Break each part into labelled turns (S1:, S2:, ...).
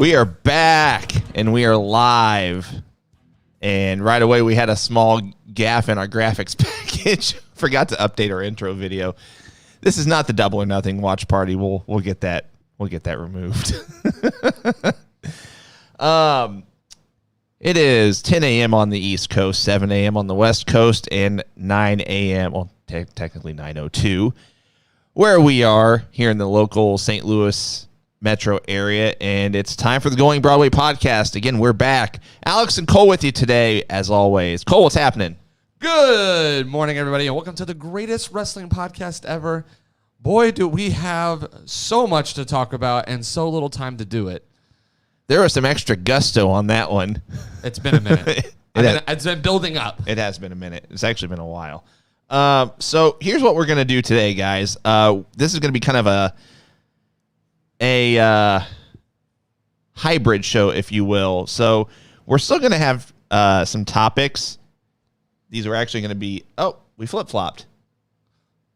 S1: We are back, and we are live. And right away, we had a small gaffe in our graphics package. Forgot to update our intro video. This is not the Double or Nothing watch party. We'll get that removed. It is 10 a.m. on the East Coast, 7 a.m. on the West Coast, and 9 a.m. Well, technically 9:02, where we are here in the local St. Louis metro area, and it's time for the Going Broadway podcast. Again, we're back. Alex and Cole with you today, as always. Cole, what's happening?
S2: Good morning, everybody, and welcome to the greatest wrestling podcast ever. Boy, do we have so much to talk about and so little time to do it.
S1: There was some extra gusto on that one.
S2: It's been a minute. It's been building up.
S1: It has been a minute. It's actually been a while. So here's what we're going to do today, guys. This is going to be kind of a hybrid show, if you will. So we're still going to have some topics. These are actually going to be... Oh, we flip-flopped.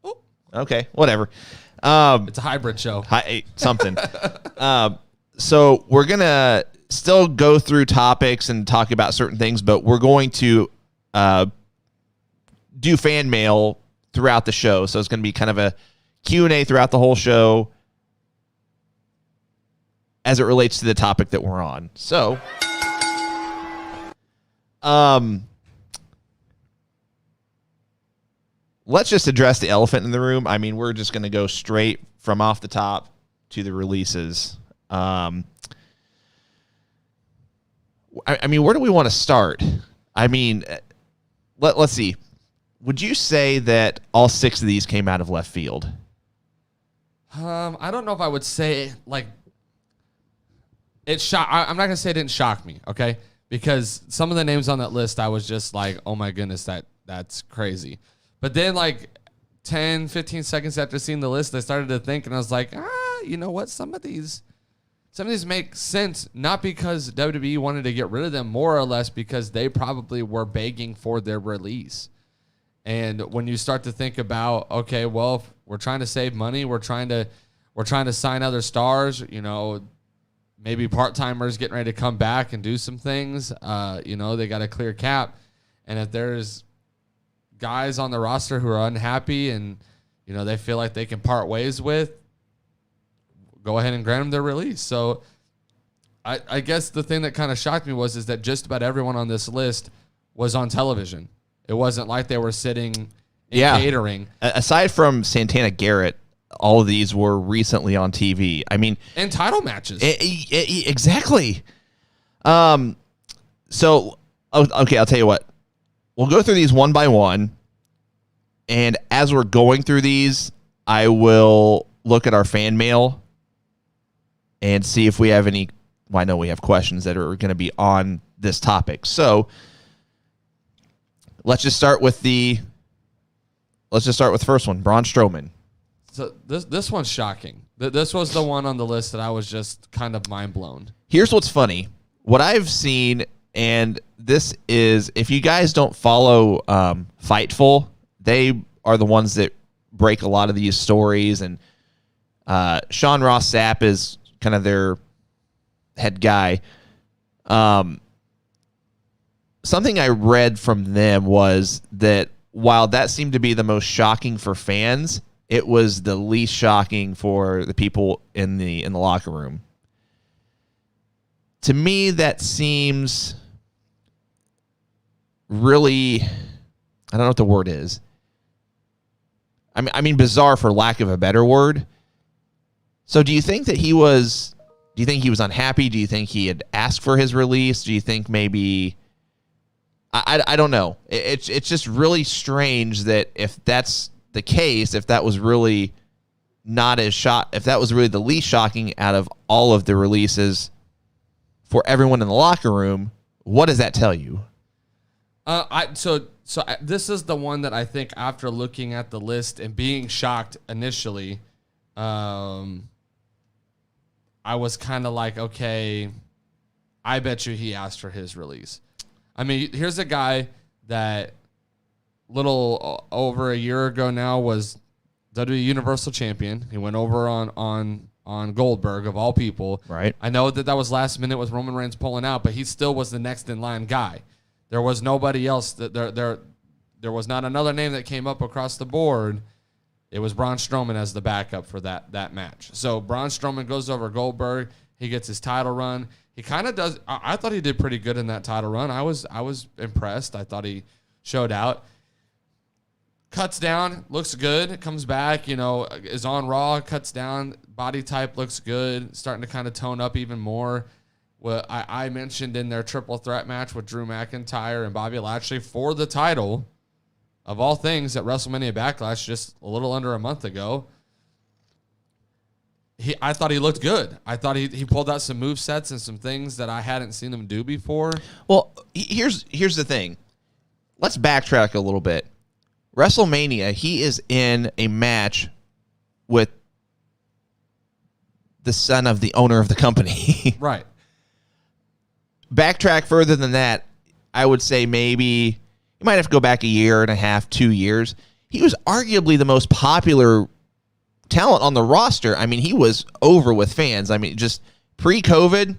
S1: Oh. Okay, whatever.
S2: It's a hybrid show.
S1: Something. So we're going to still go through topics and talk about certain things, but we're going to do fan mail throughout the show. So it's going to be kind of a Q&A throughout the whole show as it relates to the topic that we're on. So, let's just address the elephant in the room. I mean, we're just going to go straight from off the top to the releases. I mean, where do we want to start? I mean, let's see. Would you say that all 6 of these came out of left field?
S2: I don't know if I would say, like, it shocked. I'm not going to say it didn't shock me, okay? Because some of the names on that list, I was just like, oh my goodness, that's crazy. But then, like, 10, 15 seconds after seeing the list, I started to think, and I was like, you know what? Some of these make sense, not because WWE wanted to get rid of them, more or less because they probably were begging for their release. And when you start to think about, okay, well, if we're trying to save money, we're trying to sign other stars, you know, maybe part-timers getting ready to come back and do some things, you know, they got a clear cap. And if there's guys on the roster who are unhappy and, you know, they feel like they can part ways with, go ahead and grant them their release. So I guess the thing that kind of shocked me is that just about everyone on this list was on television. It wasn't like they were sitting in catering.
S1: Aside from Santana Garrett, all of these were recently on TV. I mean,
S2: and title matches.
S1: Exactly. So, okay, I'll tell you what. We'll go through these one by one. And as we're going through these, I will look at our fan mail and see if we have any. Well, I know we have questions that are going to be on this topic. So let's just start with the first one, Braun Strowman.
S2: So this one's shocking. This was the one on the list that I was just kind of mind blown.
S1: Here's what's funny. What I've seen, and this is, if you guys don't follow Fightful, they are the ones that break a lot of these stories, and Sean Ross Sapp is kind of their head guy. Something I read from them was that while that seemed to be the most shocking for fans, it was the least shocking for the people in the locker room. To me, that seems really, I don't know what the word is. I mean, bizarre for lack of a better word. So do you think that he was unhappy? Do you think he had asked for his release? Do you think maybe, I don't know. It's just really strange that if that's the case, if that was really if that was really the least shocking out of all of the releases for everyone in the locker room, what does that tell you?
S2: So this is the one that I think after looking at the list and being shocked initially, I was kind of like, okay, I bet you he asked for his release. I mean, here's a guy that over a year ago now was WWE Universal Champion. He went over on on Goldberg of all people.
S1: Right.
S2: I know that was last minute with Roman Reigns pulling out, but he still was the next in line guy. There was nobody else that there was not another name that came up across the board. It was Braun Strowman as the backup for that match. So Braun Strowman goes over Goldberg. He gets his title run. He kind of does. I thought he did pretty good in that title run. I was impressed. I thought he showed out. Cuts down, looks good. Comes back, is on Raw. Cuts down, body type looks good. Starting to kind of tone up even more. What I mentioned in their triple threat match with Drew McIntyre and Bobby Lashley for the title, of all things, at WrestleMania Backlash just a little under a month ago. I thought he looked good. I thought he pulled out some move sets and some things that I hadn't seen him do before.
S1: Well, here's the thing. Let's backtrack a little bit. WrestleMania, he is in a match with the son of the owner of the company.
S2: Right.
S1: Backtrack further than that, I would say maybe you might have to go back a year and a half, 2 years. He was arguably the most popular talent on the roster. I mean, he was over with fans. I mean, just pre-COVID,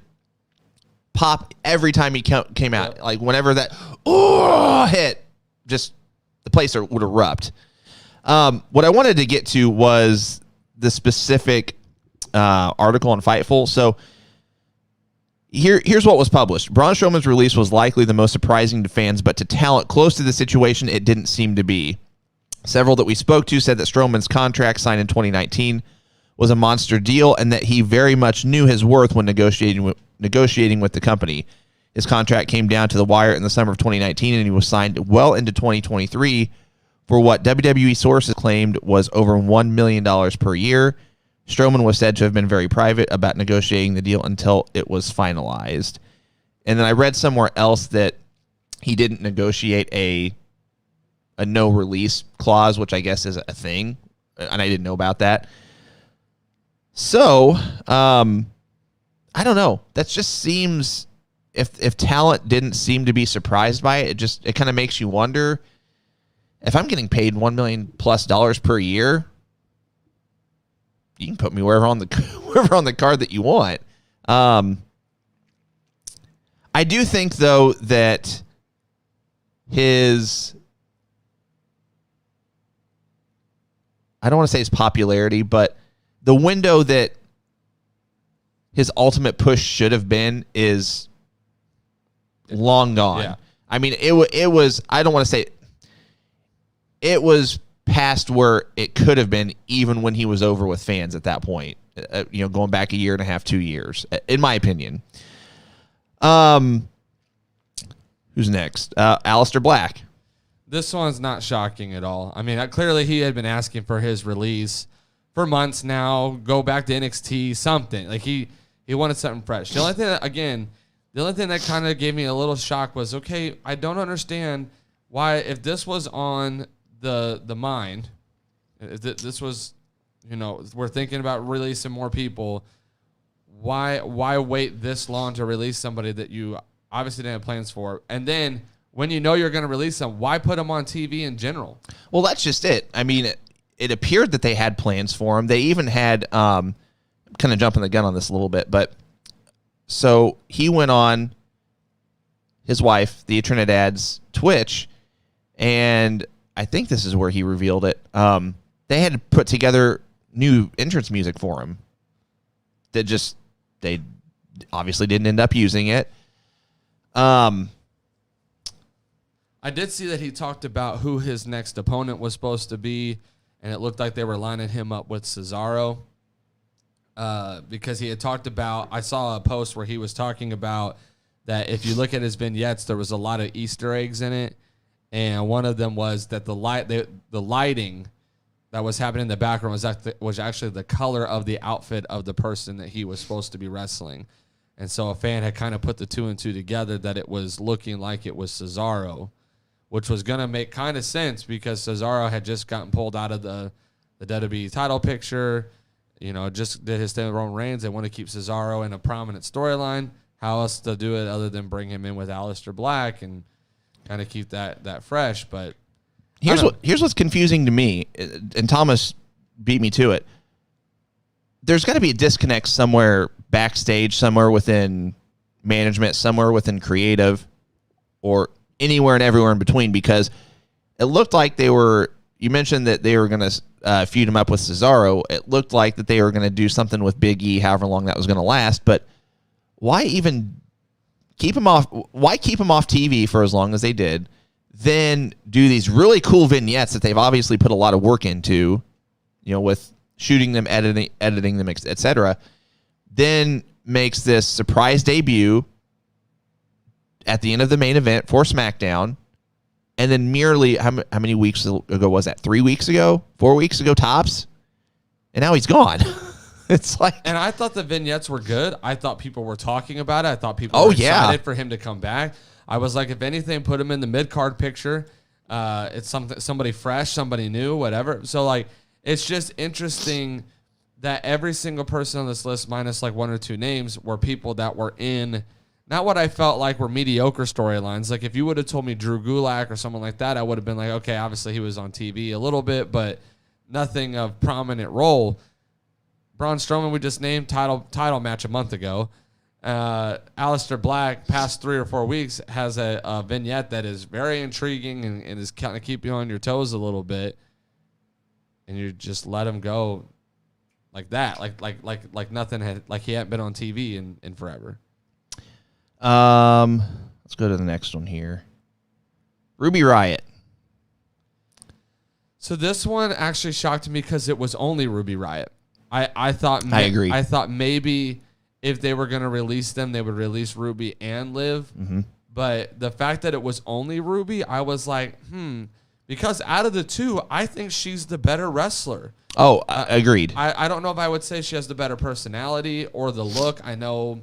S1: pop every time he came out. Yep. Like whenever that hit, just the place would erupt. What I wanted to get to was the specific article on Fightful. So here's what was published. Braun Strowman's release was likely the most surprising to fans, but to talent close to the situation, it didn't seem to be. Several that we spoke to said that Strowman's contract signed in 2019 was a monster deal and that he very much knew his worth when negotiating with the company. His contract came down to the wire in the summer of 2019, and he was signed well into 2023 for what WWE sources claimed was over $1 million per year. Strowman was said to have been very private about negotiating the deal until it was finalized. And then I read somewhere else that he didn't negotiate a no-release clause, which I guess is a thing, and I didn't know about that. So, I don't know. That just seems, if talent didn't seem to be surprised by it, it kind of makes you wonder, if I'm getting paid $1 million plus per year, you can put me wherever on the card that you want. I do think, though, that I don't want to say his popularity, but the window that his ultimate push should have been is long gone.
S2: Yeah.
S1: I mean, it was, I don't want to say, it was past where it could have been even when he was over with fans at that point, going back a year and a half, 2 years, in my opinion. Who's next? Aleister Black.
S2: This one's not shocking at all. I mean, clearly he had been asking for his release for months now. Go back to NXT, something. Like he wanted something fresh. The only thing that kind of gave me a little shock was, okay, I don't understand why, if this was on the mind, if this was, we're thinking about releasing more people, why wait this long to release somebody that you obviously didn't have plans for? And then when you know you're going to release them, why put them on TV in general?
S1: Well, that's just it. I mean, it appeared that they had plans for him. They even had, kind of jumping the gun on this a little bit, but so he went on his wife, the Trinidad's Twitch, and I think this is where he revealed it. They had to put together new entrance music for him that they obviously didn't end up using it.
S2: I did see that he talked about who his next opponent was supposed to be, and it looked like they were lining him up with Cesaro. Because he had talked about, I saw a post where he was talking about that if you look at his vignettes, there was a lot of Easter eggs in it, and one of them was that the lighting that was happening in the background was actually the color of the outfit of the person that he was supposed to be wrestling. And so a fan had kind of put the two and two together that it was looking like it was Cesaro, which was going to make kind of sense because Cesaro had just gotten pulled out of the WWE title picture, just did his thing with Roman Reigns. They want to keep Cesaro in a prominent storyline. How else to do it other than bring him in with Aleister Black and kind of keep that fresh? But
S1: here's what's confusing to me, and Thomas beat me to it. there's got to be a disconnect somewhere backstage, somewhere within management, somewhere within creative, or anywhere and everywhere in between, because it looked like you mentioned that they were going to feud him up with Cesaro. It looked like that they were going to do something with Big E, however long that was going to last. But why even keep him off? Why keep him off TV for as long as they did? Then do these really cool vignettes that they've obviously put a lot of work into, with shooting them, editing them, etc. Then makes this surprise debut at the end of the main event for SmackDown. And then merely, how many weeks ago was that? 3 weeks ago? 4 weeks ago, tops? And now he's gone. It's like...
S2: And I thought the vignettes were good. I thought people were talking about it. I thought people were excited for him to come back. I was like, if anything, put him in the mid-card picture. It's somebody fresh, somebody new, whatever. So, like, it's just interesting that every single person on this list, minus like one or two names, were people that were in... Not what I felt like were mediocre storylines. Like, if you would have told me Drew Gulak or someone like that, I would have been like, okay, obviously he was on TV a little bit, but nothing of prominent role. Braun Strowman, we just named, title match a month ago. Aleister Black, past 3 or 4 weeks, has a vignette that is very intriguing and is kind of keep you on your toes a little bit. And you just let him go like that. Like nothing had, like he hadn't been on TV in forever.
S1: Let's go to the next one here. Ruby Riott.
S2: So this one actually shocked me because it was only Ruby Riott. I thought
S1: I agree.
S2: I thought maybe if they were going to release them, they would release Ruby and Liv.
S1: Mm-hmm.
S2: But the fact that it was only Ruby, I was like, because out of the two, I think she's the better wrestler.
S1: Oh, agreed.
S2: I don't know if I would say she has the better personality or the look. I know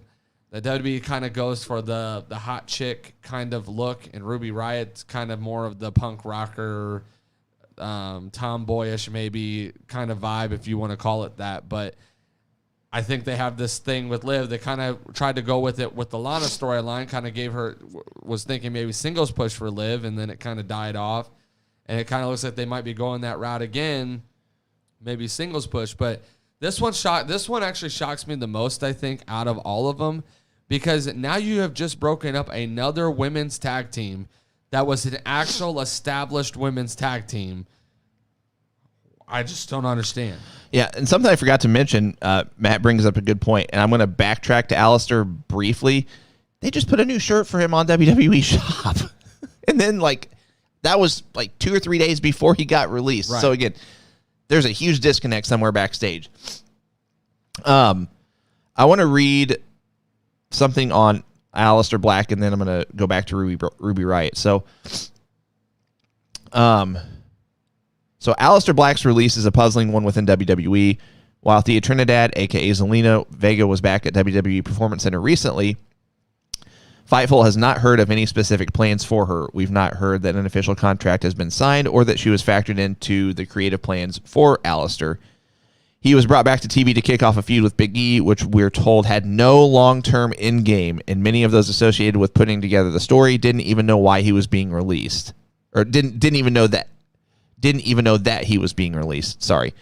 S2: the WWE kind of goes for the hot chick kind of look, and Ruby Riott's kind of more of the punk rocker, tomboyish maybe kind of vibe, if you want to call it that. But I think they have this thing with Liv. They kind of tried to go with it with the Lana storyline, kind of was thinking maybe singles push for Liv, and then it kind of died off. And it kind of looks like they might be going that route again, maybe singles push. But this one actually shocks me the most, I think, out of all of them, because now you have just broken up another women's tag team that was an actual established women's tag team. I just don't understand.
S1: Yeah, and something I forgot to mention, Matt brings up a good point, and I'm going to backtrack to Aleister briefly. They just put a new shirt for him on WWE Shop. And then, that was 2 or 3 days before he got released. Right. So, again, there's a huge disconnect somewhere backstage. I want to read something on Aleister Black, and then I'm going to go back to Ruby Riott. So Aleister Black's release is a puzzling one within WWE. While Thea Trinidad, a.k.a. Zelina Vega, was back at WWE Performance Center recently, Fightful has not heard of any specific plans for her. We've not heard that an official contract has been signed or that she was factored into the creative plans for Aleister. He was brought back to TV to kick off a feud with Big E, which we're told had no long-term end game, and many of those associated with putting together the story didn't even know why he was being released, or didn't even know that he was being released. Sorry.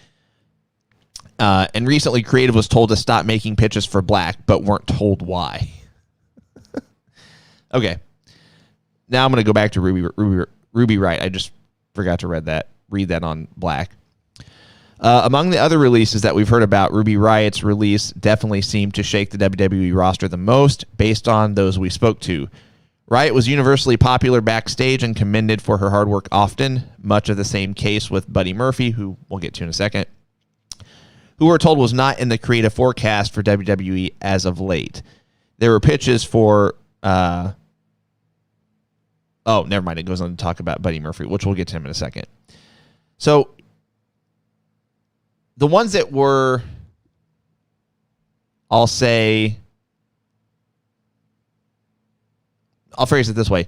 S1: And recently, creative was told to stop making pitches for Black, but weren't told why. Okay. Now I'm going to go back to Ruby Riott. I just forgot to read that on Black. Among the other releases that we've heard about, Ruby Riott's release definitely seemed to shake the WWE roster the most based on those we spoke to. Riott was universally popular backstage and commended for her hard work often, much of the same case with Buddy Murphy, who we'll get to in a second, who we're told was not in the creative forecast for WWE as of late. There were pitches for... never mind. It goes on to talk about Buddy Murphy, which we'll get to him in a second. So... the ones that were, I'll phrase it this way.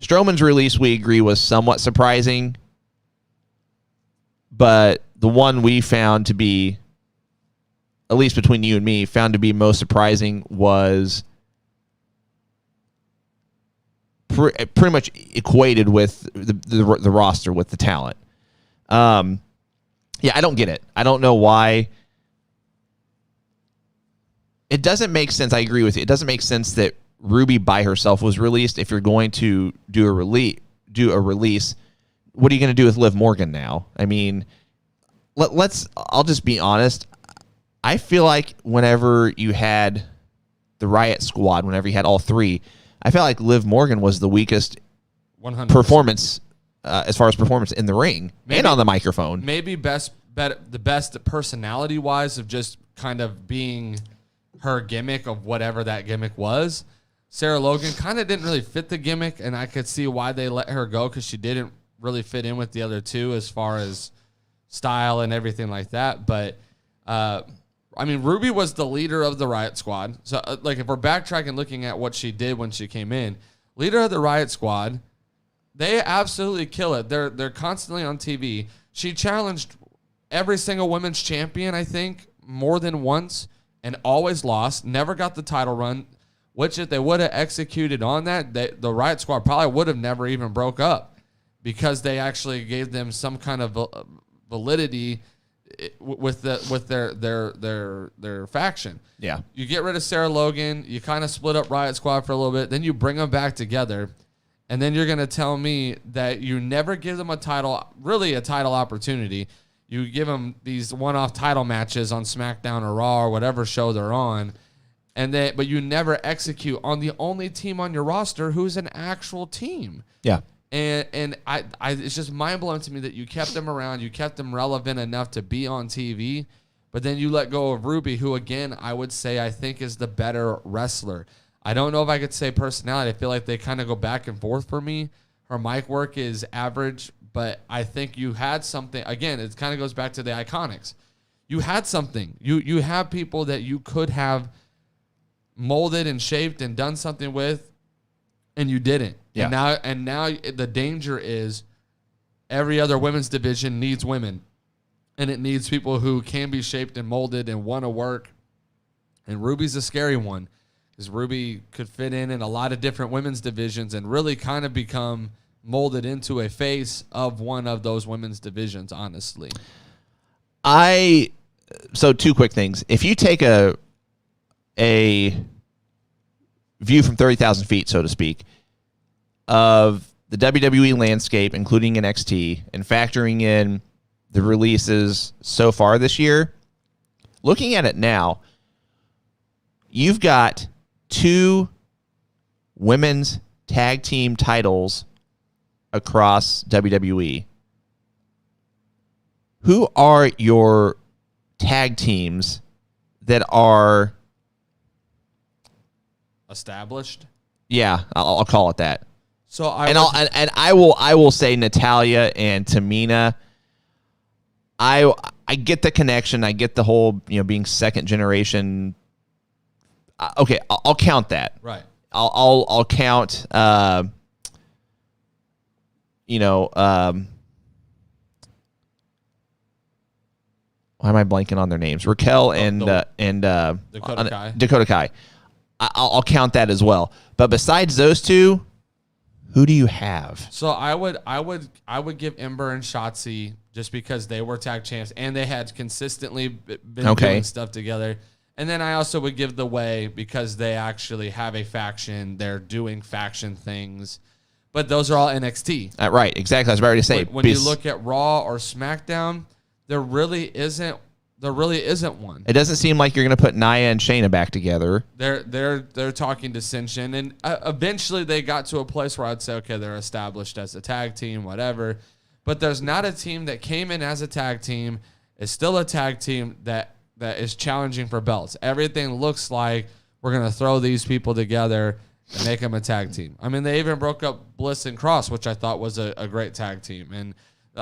S1: Strowman's release, we agree, was somewhat surprising, but the one we found to be, at least between you and me, found to be most surprising was pretty much equated with the roster, with the talent. Yeah, I don't get it. I don't know why it doesn't make sense. I agree with you. It doesn't make sense that Ruby by herself was released. If you're going to do a release, what are you going to do with Liv Morgan now? I mean, I'll just be honest. I feel like whenever you had the Riot Squad, whenever you had all three, I felt like Liv Morgan was the weakest
S2: 100%.
S1: performance as far as performance in the ring and on the microphone.
S2: Maybe the best personality wise of just kind of being her gimmick of whatever that gimmick was. Sarah Logan kind of didn't really fit the gimmick, and I could see why they let her go because she didn't really fit in with the other two as far as style and everything like that. But I mean, Ruby was the leader of the Riot Squad. So, like, if we're backtracking, looking at what she did when she came in, leader of the Riot Squad, they absolutely kill it. They're constantly on TV. She challenged every single women's champion, I think, more than once, and always lost. Never got the title run. Which, if they would have executed on that, the Riot Squad probably would have never even broke up because they actually gave them some kind of validity with their faction.
S1: Yeah.
S2: You get rid of Sarah Logan, you kind of split up Riot Squad for a little bit, then you bring them back together, and then you're going to tell me that you never give them a title opportunity. You give them these one-off title matches on SmackDown or Raw or whatever show they're on, but you never execute on the only team on your roster who's an actual team.
S1: Yeah.
S2: And I it's just mind-blowing to me that you kept them around, you kept them relevant enough to be on TV, but then you let go of Ruby, who, again, I would say I think is the better wrestler. I don't know if I could say personality. I feel like they kind of go back and forth for me. Her mic work is average, but I think you had something. Again, it kind of goes back to the Iconics. You had something. You have people that you could have molded and shaped and done something with, and you didn't.
S1: Yeah.
S2: And now the danger is every other women's division needs women, and it needs people who can be shaped and molded and want to work. And Ruby's a scary one because Ruby could fit in a lot of different women's divisions and really kind of become molded into a face of one of those women's divisions, honestly.
S1: So two quick things. If you take a view from 30,000 feet, so to speak, of the WWE landscape, including NXT, and factoring in the releases so far this year, looking at it now, you've got 2 women's tag team titles across WWE. Who are your tag teams that are
S2: established?
S1: Yeah, I'll call it that.
S2: So
S1: I will say Natalya and Tamina. I get the connection. I get the whole being second generation. Okay, I'll count that.
S2: Right.
S1: I'll count. Why am I blanking on their names? Raquel and
S2: Dakota Kai.
S1: Dakota Kai. I'll count that as well. But besides those two, who do you have?
S2: So I would give Ember and Shotzi just because they were tag champs and they had consistently been doing stuff together. And then I also would give The Way because they actually have a faction. They're doing faction things. But those are all NXT.
S1: Right, exactly. I was about to say.
S2: When you look at Raw or SmackDown, there really isn't one.
S1: It doesn't seem like you're going to put Nia and Shayna back together.
S2: They're talking dissension, and eventually they got to a place where I'd say, okay, they're established as a tag team, whatever. But there's not a team that came in as a tag team, is still a tag team that is challenging for belts. Everything looks like we're going to throw these people together and make them a tag team. I mean, they even broke up Bliss and Cross, which I thought was a great tag team, and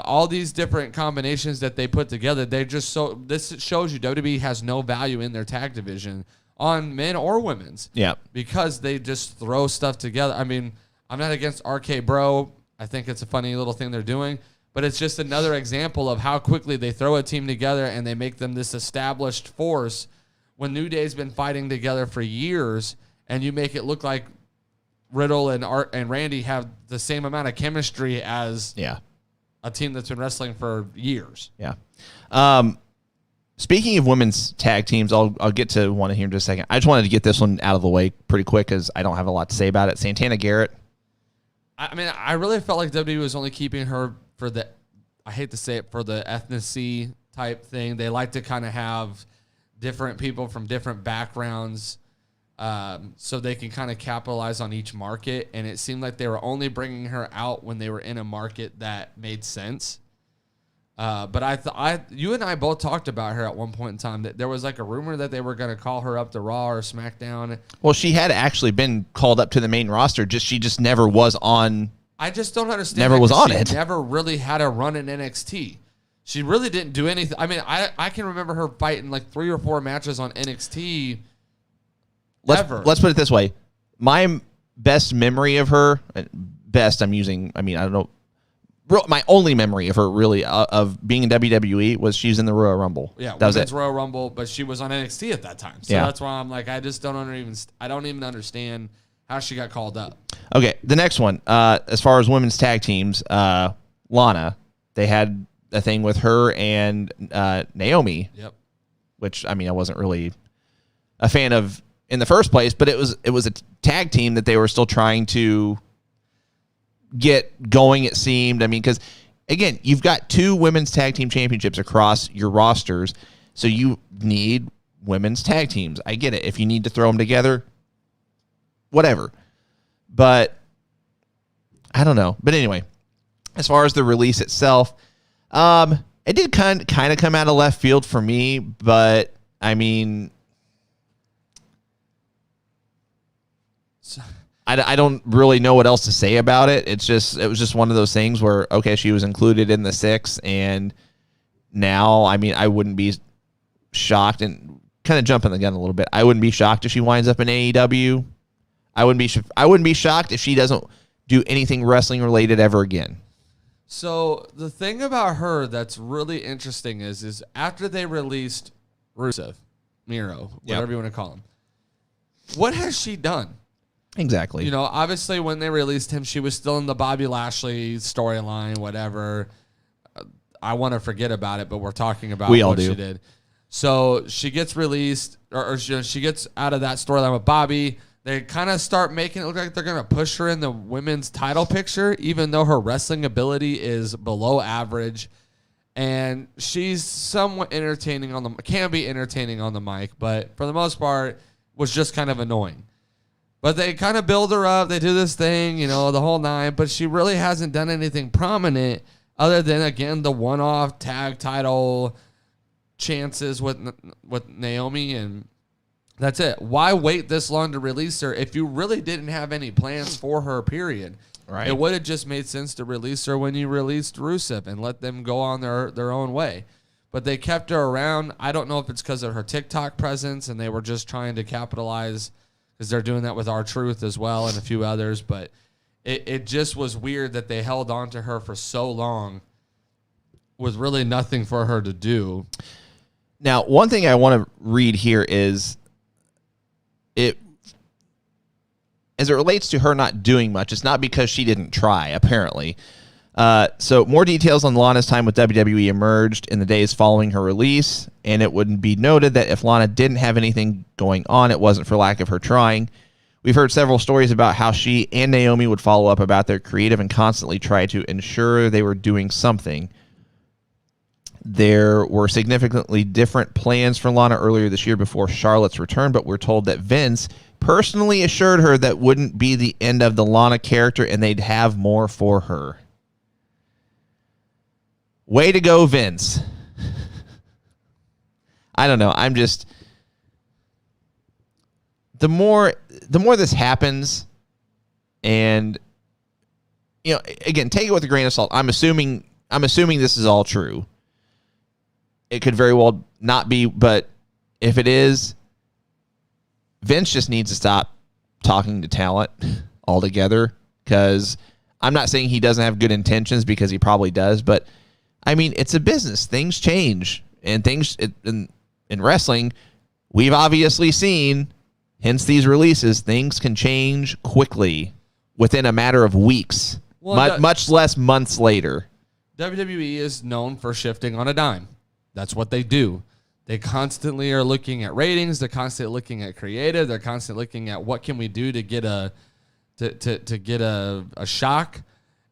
S2: all these different combinations that they put together, this shows you WWE has no value in their tag division on men or women's.
S1: Yeah.
S2: Because they just throw stuff together. I mean, I'm not against RK Bro. I think it's a funny little thing they're doing, but it's just another example of how quickly they throw a team together and they make them this established force when New Day's been fighting together for years, and you make it look like Riddle and Randy have the same amount of chemistry as a team that's been wrestling for years.
S1: Yeah. Speaking of women's tag teams, I'll get to one here in just a second. I just wanted to get this one out of the way pretty quick because I don't have a lot to say about it. Santana Garrett.
S2: I mean, I really felt like WWE was only keeping her for the, I hate to say it, for the ethnicity type thing. They like to kind of have different people from different backgrounds so they can kind of capitalize on each market. And it seemed like they were only bringing her out when they were in a market that made sense. But you and I both talked about her at one point in time. That there was like a rumor that they were going to call her up to Raw or SmackDown.
S1: Well, she had actually been called up to the main roster. She just never was on.
S2: I just don't understand.
S1: Never was on
S2: she
S1: it.
S2: Never really had a run in NXT. She really didn't do anything. I mean, I can remember her fighting like 3 or 4 matches on NXT.
S1: Let's put it this way. My best memory of her, best I'm using, I mean, I don't know. My only memory of her really of being in WWE was she's in the Royal Rumble.
S2: Yeah,
S1: that was
S2: Women's
S1: it.
S2: Royal Rumble, but she was on NXT at that time. So that's why I'm like, I don't even understand how she got called up.
S1: Okay, the next one, as far as women's tag teams, Lana, they had a thing with her and Naomi.
S2: Yep.
S1: Which I mean, I wasn't really a fan of in the first place, but it was a tag team that they were still trying to get going, it seemed. I mean, because again, you've got 2 women's tag team championships across your rosters, so you need women's tag teams. I get it. If you need to throw them together, whatever. But I don't know. But anyway, as far as the release itself, it did kind of come out of left field for me, but I mean, I don't really know what else to say about it. It was just one of those things where, okay, she was included in the 6, and now, I mean, I wouldn't be shocked, and kind of jumping the gun a little bit, I wouldn't be shocked if she winds up in AEW. I wouldn't be shocked if she doesn't do anything wrestling related ever again.
S2: So the thing about her that's really interesting is after they released Rusev, Miro, whatever you want to call him, what has she done?
S1: Exactly.
S2: You know, obviously when they released him, she was still in the Bobby Lashley storyline, whatever. I want to forget about it, but we're talking about what she did. So she gets released, or she gets out of that storyline with Bobby. They kind of start making it look like they're going to push her in the women's title picture, even though her wrestling ability is below average. And she's somewhat entertaining can be entertaining on the mic, but for the most part was just kind of annoying. But they kind of build her up. They do this thing, you know, the whole 9. But she really hasn't done anything prominent other than, again, the one-off tag title chances with Naomi, and that's it. Why wait this long to release her if you really didn't have any plans for her, period?
S1: Right.
S2: It would have just made sense to release her when you released Rusev and let them go on their own way. But they kept her around. I don't know if it's because of her TikTok presence and they were just trying to capitalize, because they're doing that with R-Truth as well and a few others. But it just was weird that they held on to her for so long with really nothing for her to do.
S1: Now, one thing I want to read here is as it relates to her not doing much, it's not because she didn't try, apparently. So more details on Lana's time with WWE emerged in the days following her release, and it would be noted that if Lana didn't have anything going on, it wasn't for lack of her trying. We've heard several stories about how she and Naomi would follow up about their creative and constantly try to ensure they were doing something. There were significantly different plans for Lana earlier this year before Charlotte's return, but we're told that Vince personally assured her that wouldn't be the end of the Lana character and they'd have more for her. Way to go, Vince. I don't know. I'm just... The more this happens, and, you know, again, take it with a grain of salt. I'm assuming this is all true. It could very well not be, but if it is, Vince just needs to stop talking to talent altogether, because I'm not saying he doesn't have good intentions, because he probably does, but I mean, it's a business. Things change, and things in wrestling, we've obviously seen, hence these releases, things can change quickly within a matter of weeks, much less months later.
S2: WWE is known for shifting on a dime. That's what they do. They constantly are looking at ratings. They're constantly looking at creative. They're constantly looking at what can we do to get a shock.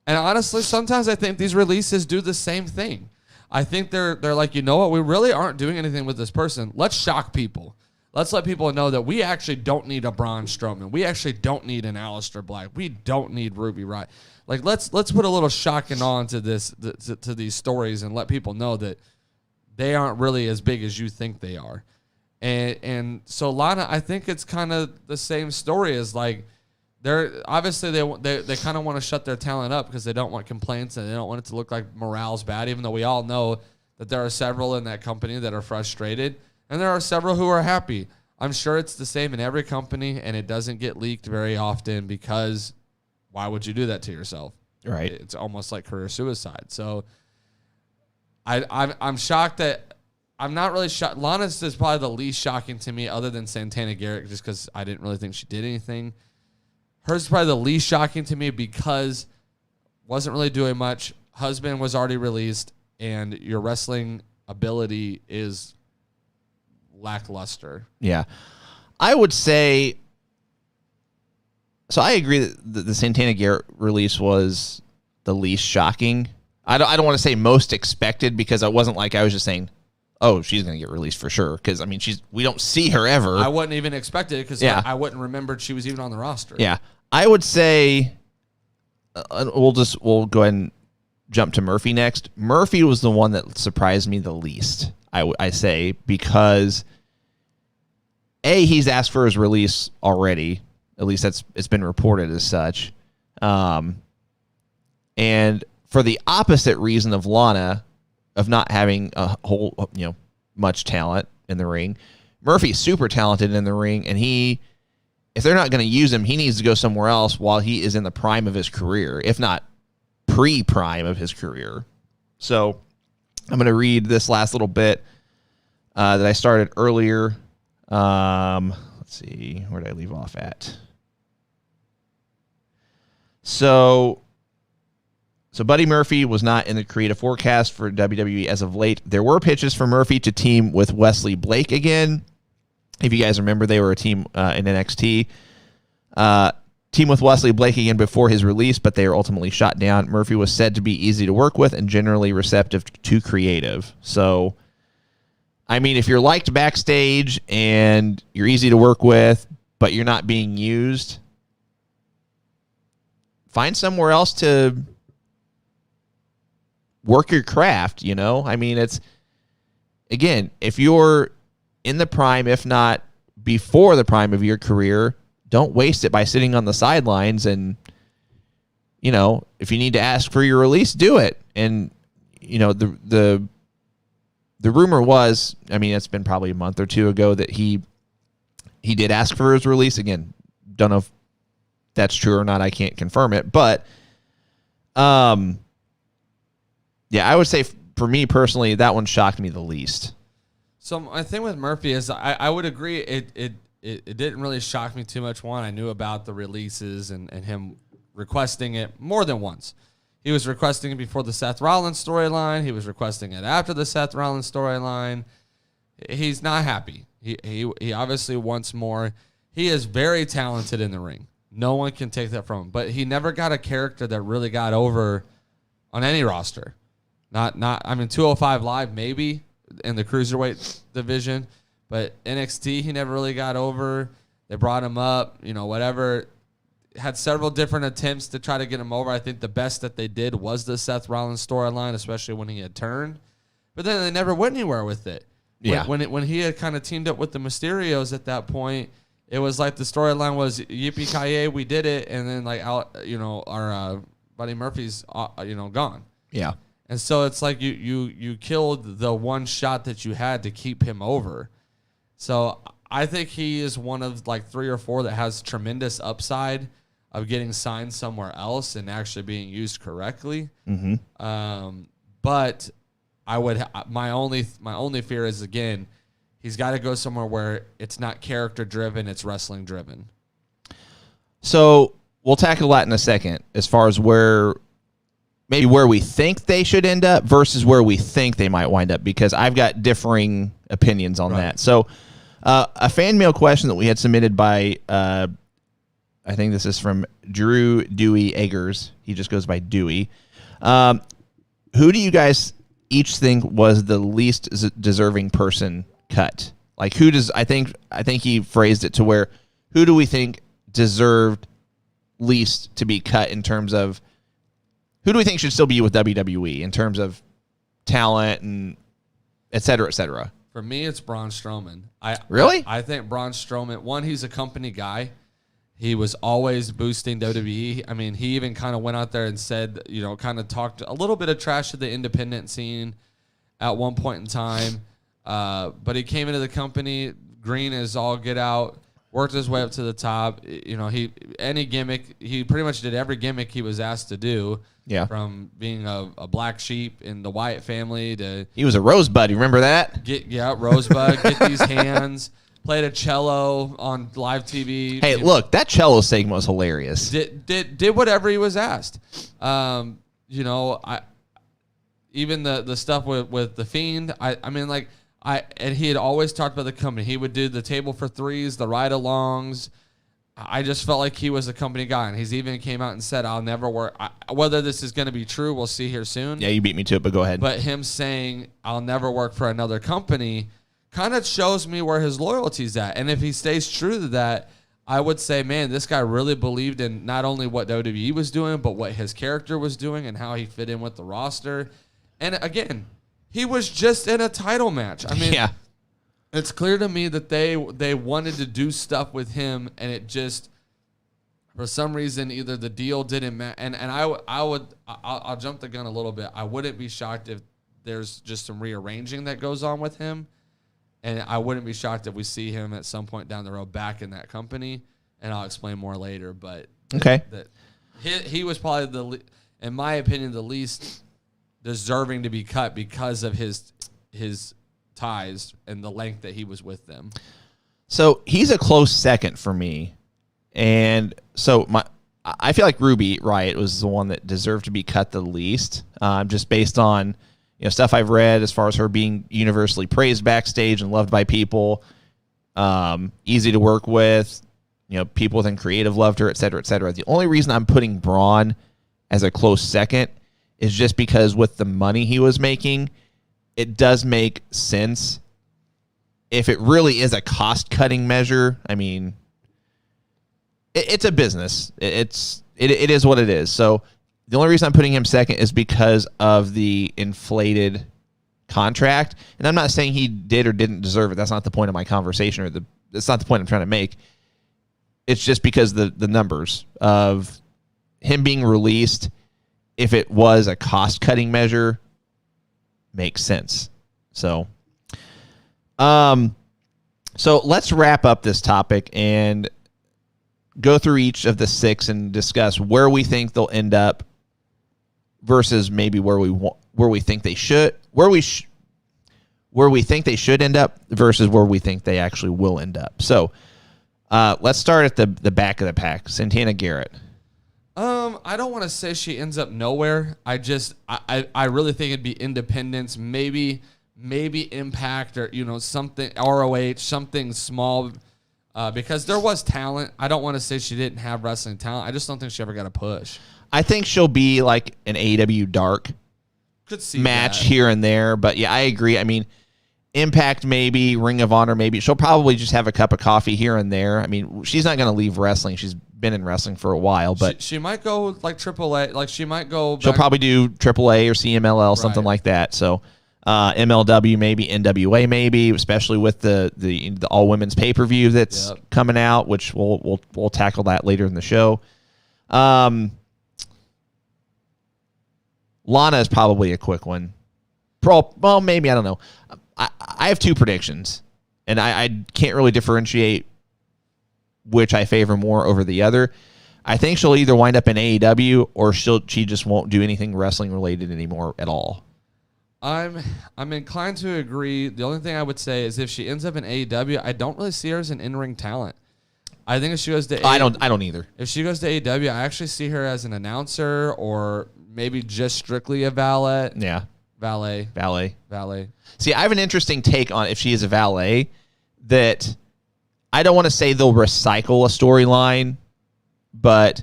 S2: And honestly, sometimes I think these releases do the same thing. I think they're like, you know what? We really aren't doing anything with this person. Let's shock people. Let's let people know that we actually don't need a Braun Strowman. We actually don't need an Aleister Black. We don't need Ruby Riott. Like, let's put a little shock and awe into to these stories and let people know that they aren't really as big as you think they are. And so Lana, I think it's kind of the same story as like, they're obviously they kind of want to shut their talent up because they don't want complaints and they don't want it to look like morale's bad, even though we all know that there are several in that company that are frustrated and there are several who are happy. I'm sure it's the same in every company and it doesn't get leaked very often because why would you do that to yourself?
S1: Right.
S2: It's almost like career suicide. So I'm shocked that I'm not really shocked. Lana's is probably the least shocking to me other than Santana Garrett just because I didn't really think she did anything. Hers is probably the least shocking to me because wasn't really doing much. Husband was already released, and your wrestling ability is lackluster.
S1: Yeah. I would say, so I agree that the Santana Garrett release was the least shocking. I don't want to say most expected because it wasn't like I was just saying, oh, she's going to get released for sure. Because, I mean, we don't see her ever.
S2: I wouldn't even expect it because I wouldn't remember she was even on the roster.
S1: Yeah. I would say we'll go ahead and jump to Murphy next. Murphy was the one that surprised me the least, I say, because A, he's asked for his release already. At least it's been reported as such. And for the opposite reason of Lana, of not having a whole, much talent in the ring, Murphy's super talented in the ring, and if they're not going to use him, he needs to go somewhere else while he is in the prime of his career, if not pre-prime of his career. So I'm going to read this last little bit that I started earlier. Let's see, where did I leave off at? So Buddy Murphy was not in the creative forecast for WWE as of late. There were pitches for Murphy to team with Wesley Blake again. If you guys remember, they were a team in NXT. Team with Wesley Blake again before his release, but they were ultimately shot down. Murphy was said to be easy to work with and generally receptive to creative. So, I mean, if you're liked backstage and you're easy to work with, but you're not being used, find somewhere else to work your craft, I mean, it's, again, if you're in the prime, if not before the prime of your career, don't waste it by sitting on the sidelines. And, if you need to ask for your release, do it. And, the rumor was, I mean, it's been probably a month or two ago that he did ask for his release. Again, don't know if that's true or not. I can't confirm it, but, yeah, I would say for me personally, that one shocked me the least.
S2: So my thing with Murphy is I would agree it didn't really shock me too much. One, I knew about the releases and him requesting it more than once. He was requesting it before the Seth Rollins storyline. He was requesting it after the Seth Rollins storyline. He's not happy. He obviously wants more. He is very talented in the ring. No one can take that from him. But he never got a character that really got over on any roster. Not 205 Live maybe in the cruiserweight division, but NXT he never really got over. They brought him up, whatever. Had several different attempts to try to get him over. I think the best that they did was the Seth Rollins storyline, especially when he had turned. But then they never went anywhere with it.
S1: Yeah.
S2: When he had kind of teamed up with the Mysterios at that point, it was like the storyline was yippee-ki-yay, we did it, and then our Buddy Murphy's gone.
S1: Yeah.
S2: And so it's like you killed the one shot that you had to keep him over. So I think he is one of like 3 or 4 that has tremendous upside of getting signed somewhere else and actually being used correctly.
S1: Mm-hmm.
S2: But my only fear is, again, he's got to go somewhere where it's not character driven, it's wrestling driven.
S1: So we'll tackle that in a second as far as where we think they should end up versus where we think they might wind up, because I've got differing opinions on
S2: Right.
S1: that. So, a fan mail question that we had submitted by, I think this is from Drew Dewey Eggers. He just goes by Dewey. Who do you guys each think was the least deserving person cut? Like, who does I think he phrased it to where, who do we think deserved least to be cut in terms of, who do we think should still be with WWE in terms of talent and et cetera, et cetera?
S2: For me, it's Braun Strowman.
S1: Really?
S2: I think Braun Strowman, one, he's a company guy. He was always boosting WWE. I mean, he even kind of went out there and said, kind of talked a little bit of trash to the independent scene at one point in time. But he came into the company, green as all get out, worked his way up to the top. He pretty much did every gimmick he was asked to do.
S1: Yeah.
S2: From being a black sheep in the Wyatt family to
S1: He was a Rosebud. You remember that?
S2: Rosebud, get these hands. Played a cello on live TV.
S1: Hey, look, that cello segment was hilarious.
S2: Did whatever he was asked. Even the stuff with the Fiend. And he had always talked about the company. He would do the table for threes, the ride-alongs. I just felt like he was a company guy, and he's even came out and said, "I'll never work." Whether this is going to be true, we'll see here soon.
S1: Yeah, you beat me to it, but go ahead.
S2: But him saying, "I'll never work for another company," kind of shows me where his loyalty's at. And if he stays true to that, I would say, man, this guy really believed in not only what WWE was doing, but what his character was doing and how he fit in with the roster. And again, he was just in a title match. I mean,
S1: yeah.
S2: It's clear to me that they wanted to do stuff with him, and it just, for some reason, either the deal didn't match. And I'll jump the gun a little bit. I wouldn't be shocked if there's just some rearranging that goes on with him. And I wouldn't be shocked if we see him at some point down the road back in that company. And I'll explain more later. But
S1: okay,
S2: he was probably in my opinion, the least deserving to be cut because of his ties and the length that he was with them.
S1: So he's a close second for me. And so I feel like Ruby Riott was the one that deserved to be cut the least, just based on stuff I've read as far as her being universally praised backstage and loved by people, easy to work with, people within creative loved her, et cetera, et cetera. The only reason I'm putting Braun as a close second is just because with the money he was making, it does make sense. If it really is a cost-cutting measure, I mean, it's a business. It is what it is. So the only reason I'm putting him second is because of the inflated contract. And I'm not saying he did or didn't deserve it. That's not the point of my conversation, that's not the point I'm trying to make. It's just because the numbers of him being released, if it was a cost-cutting measure, makes sense. So let's wrap up this topic and go through each of the six and discuss where we think they'll end up versus maybe where we think they should end up versus where we think they actually will end up. So let's start at the back of the pack. Santana Garrett.
S2: I don't want to say she ends up nowhere. I really think it'd be Independence, maybe Impact or something, ROH, something small, because there was talent. I don't want to say she didn't have wrestling talent. I just don't think she ever got a push.
S1: I think she'll be like an AEW Dark match here and there, but yeah, I agree. I mean, Impact maybe, Ring of Honor maybe. She'll probably just have a cup of coffee here and there. I mean, she's not going to leave wrestling. She's been in wrestling for a while, but
S2: she might go like AAA. Like she might go.
S1: She'll probably do AAA or CMLL, something like that. So MLW maybe, NWA maybe, especially with the all women's pay per view that's coming out, which we'll tackle that later in the show. Lana is probably a quick one. Well, maybe, I don't know. I have two predictions, and I can't really differentiate which I favor more over the other. I think she'll either wind up in AEW or she just won't do anything wrestling related anymore at all.
S2: I'm inclined to agree. The only thing I would say is if she ends up in AEW, I don't really see her as an in-ring talent. I think if she goes to
S1: I don't either.
S2: If she goes to AEW, I actually see her as an announcer or maybe just strictly a valet.
S1: Yeah.
S2: Valet.
S1: See, I have an interesting take on if she is a valet, that I don't want to say they'll recycle a storyline, but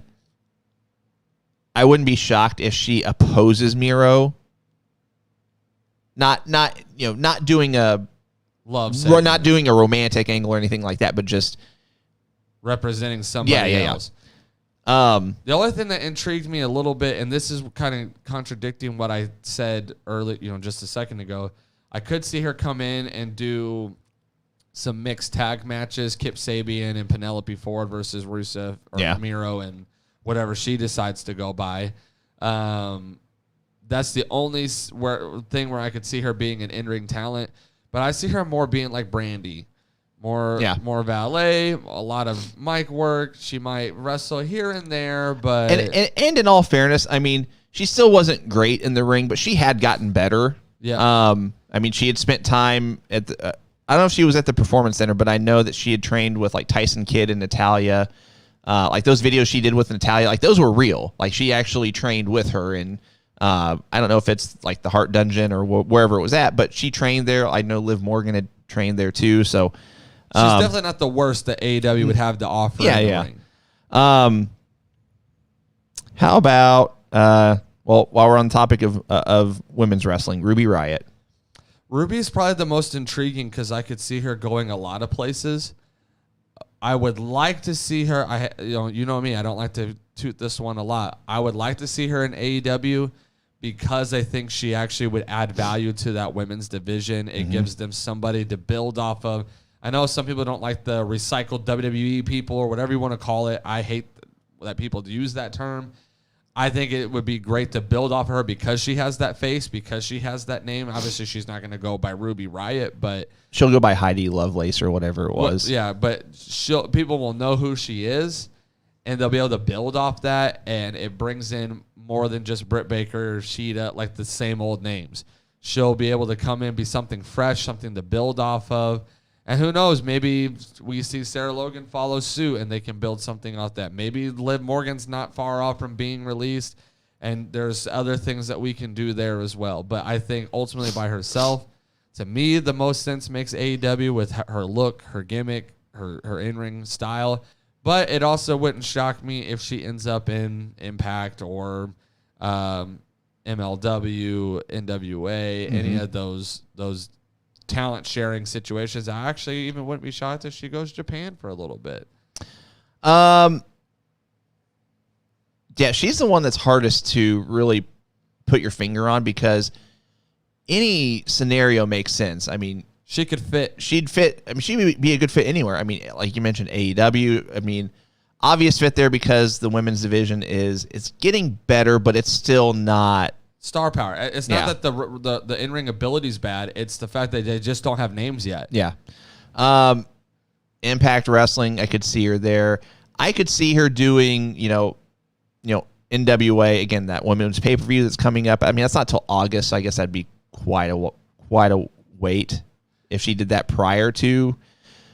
S1: I wouldn't be shocked if she opposes Miro. Not doing a
S2: love segment.
S1: not doing a romantic angle or anything like that, but just
S2: representing somebody else. The only thing that intrigued me a little bit, and this is kind of contradicting what I said earlier, just a second ago, I could see her come in and do some mixed tag matches, Kip Sabian and Penelope Ford versus Rusev or Miro and whatever she decides to go by. That's the only thing where I could see her being an in-ring talent, but I see her more being like Brandy. More valet, a lot of mic work. She might wrestle here and there, but
S1: and in all fairness, I mean, she still wasn't great in the ring, but she had gotten better.
S2: Yeah.
S1: I mean, she had spent time at the. I don't know if she was at the Performance Center, but I know that she had trained with like Tyson Kidd and Natalia. Like those videos she did with Natalia, like those were real. Like she actually trained with her, and I don't know if it's like the Heart Dungeon or wherever it was at, but she trained there. I know Liv Morgan had trained there too, so.
S2: She's definitely not the worst that AEW would have to offer.
S1: Yeah,
S2: in the ring.
S1: How about while we're on the topic of women's wrestling, Ruby Riott.
S2: Ruby's probably the most intriguing because I could see her going a lot of places. I would like to see her. You know me. I don't like to toot this one a lot. I would like to see her in AEW because I think she actually would add value to that women's division. It gives them somebody to build off of. I know some people don't like the recycled WWE people or whatever you want to call it. I hate that people use that term. I think it would be great to build off of her because she has that face, because she has that name. Obviously, she's not going to go by Ruby Riott, but
S1: she'll go by Heidi Lovelace or whatever it was.
S2: But people will know who she is, and they'll be able to build off that, and it brings in more than just Britt Baker or Sheeta, like the same old names. She'll be able to come in, be something fresh, something to build off of. And who knows, maybe we see Sarah Logan follow suit and they can build something off that. Maybe Liv Morgan's not far off from being released, and there's other things that we can do there as well. But I think ultimately by herself, to me, the most sense makes AEW with her look, her gimmick, her in-ring style. But it also wouldn't shock me if she ends up in Impact or MLW, NWA, any of those talent sharing situations. I actually even wouldn't be shocked if she goes to Japan for a little bit.
S1: Yeah, she's the one that's hardest to really put your finger on because any scenario makes sense. I mean,
S2: she could fit.
S1: She'd fit. I mean, she would be a good fit anywhere. I mean, like you mentioned, AEW. I mean, obvious fit there because the women's division it's getting better, but it's still not
S2: star power. It's not that the in-ring ability is bad. It's the fact that they just don't have names yet.
S1: Yeah. Impact Wrestling, I could see her there. I could see her doing, NWA again. That women's pay-per-view that's coming up. I mean, that's not till August. So I guess that'd be quite a wait if she did that prior to.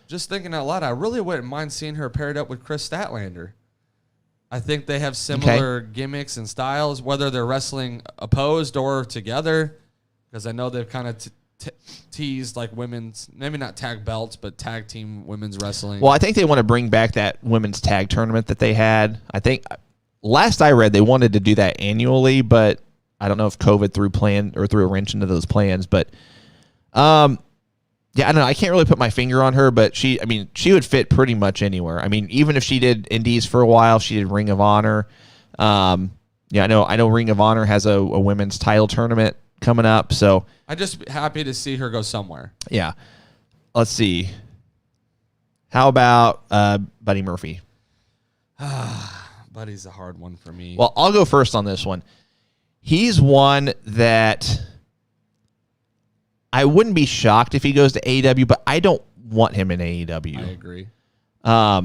S2: Just thinking out loud, I really wouldn't mind seeing her paired up with Chris Statlander. I think they have similar gimmicks and styles, whether they're wrestling opposed or together, because I know they've kind of teased like women's, maybe not tag belts, but tag team women's wrestling.
S1: Well, I think they want to bring back that women's tag tournament that they had. I think last I read, they wanted to do that annually, but I don't know if COVID threw a wrench into those plans. But yeah, I don't know. I can't really put my finger on her, but she would fit pretty much anywhere. I mean, even if she did Indies for a while, she did Ring of Honor. I know Ring of Honor has a women's title tournament coming up. So
S2: I'm just happy to see her go somewhere.
S1: Yeah. Let's see. How about Buddy Murphy?
S2: Buddy's a hard one for me.
S1: Well, I'll go first on this one. He's one that I wouldn't be shocked if he goes to AEW, but I don't want him in AEW.
S2: I agree. I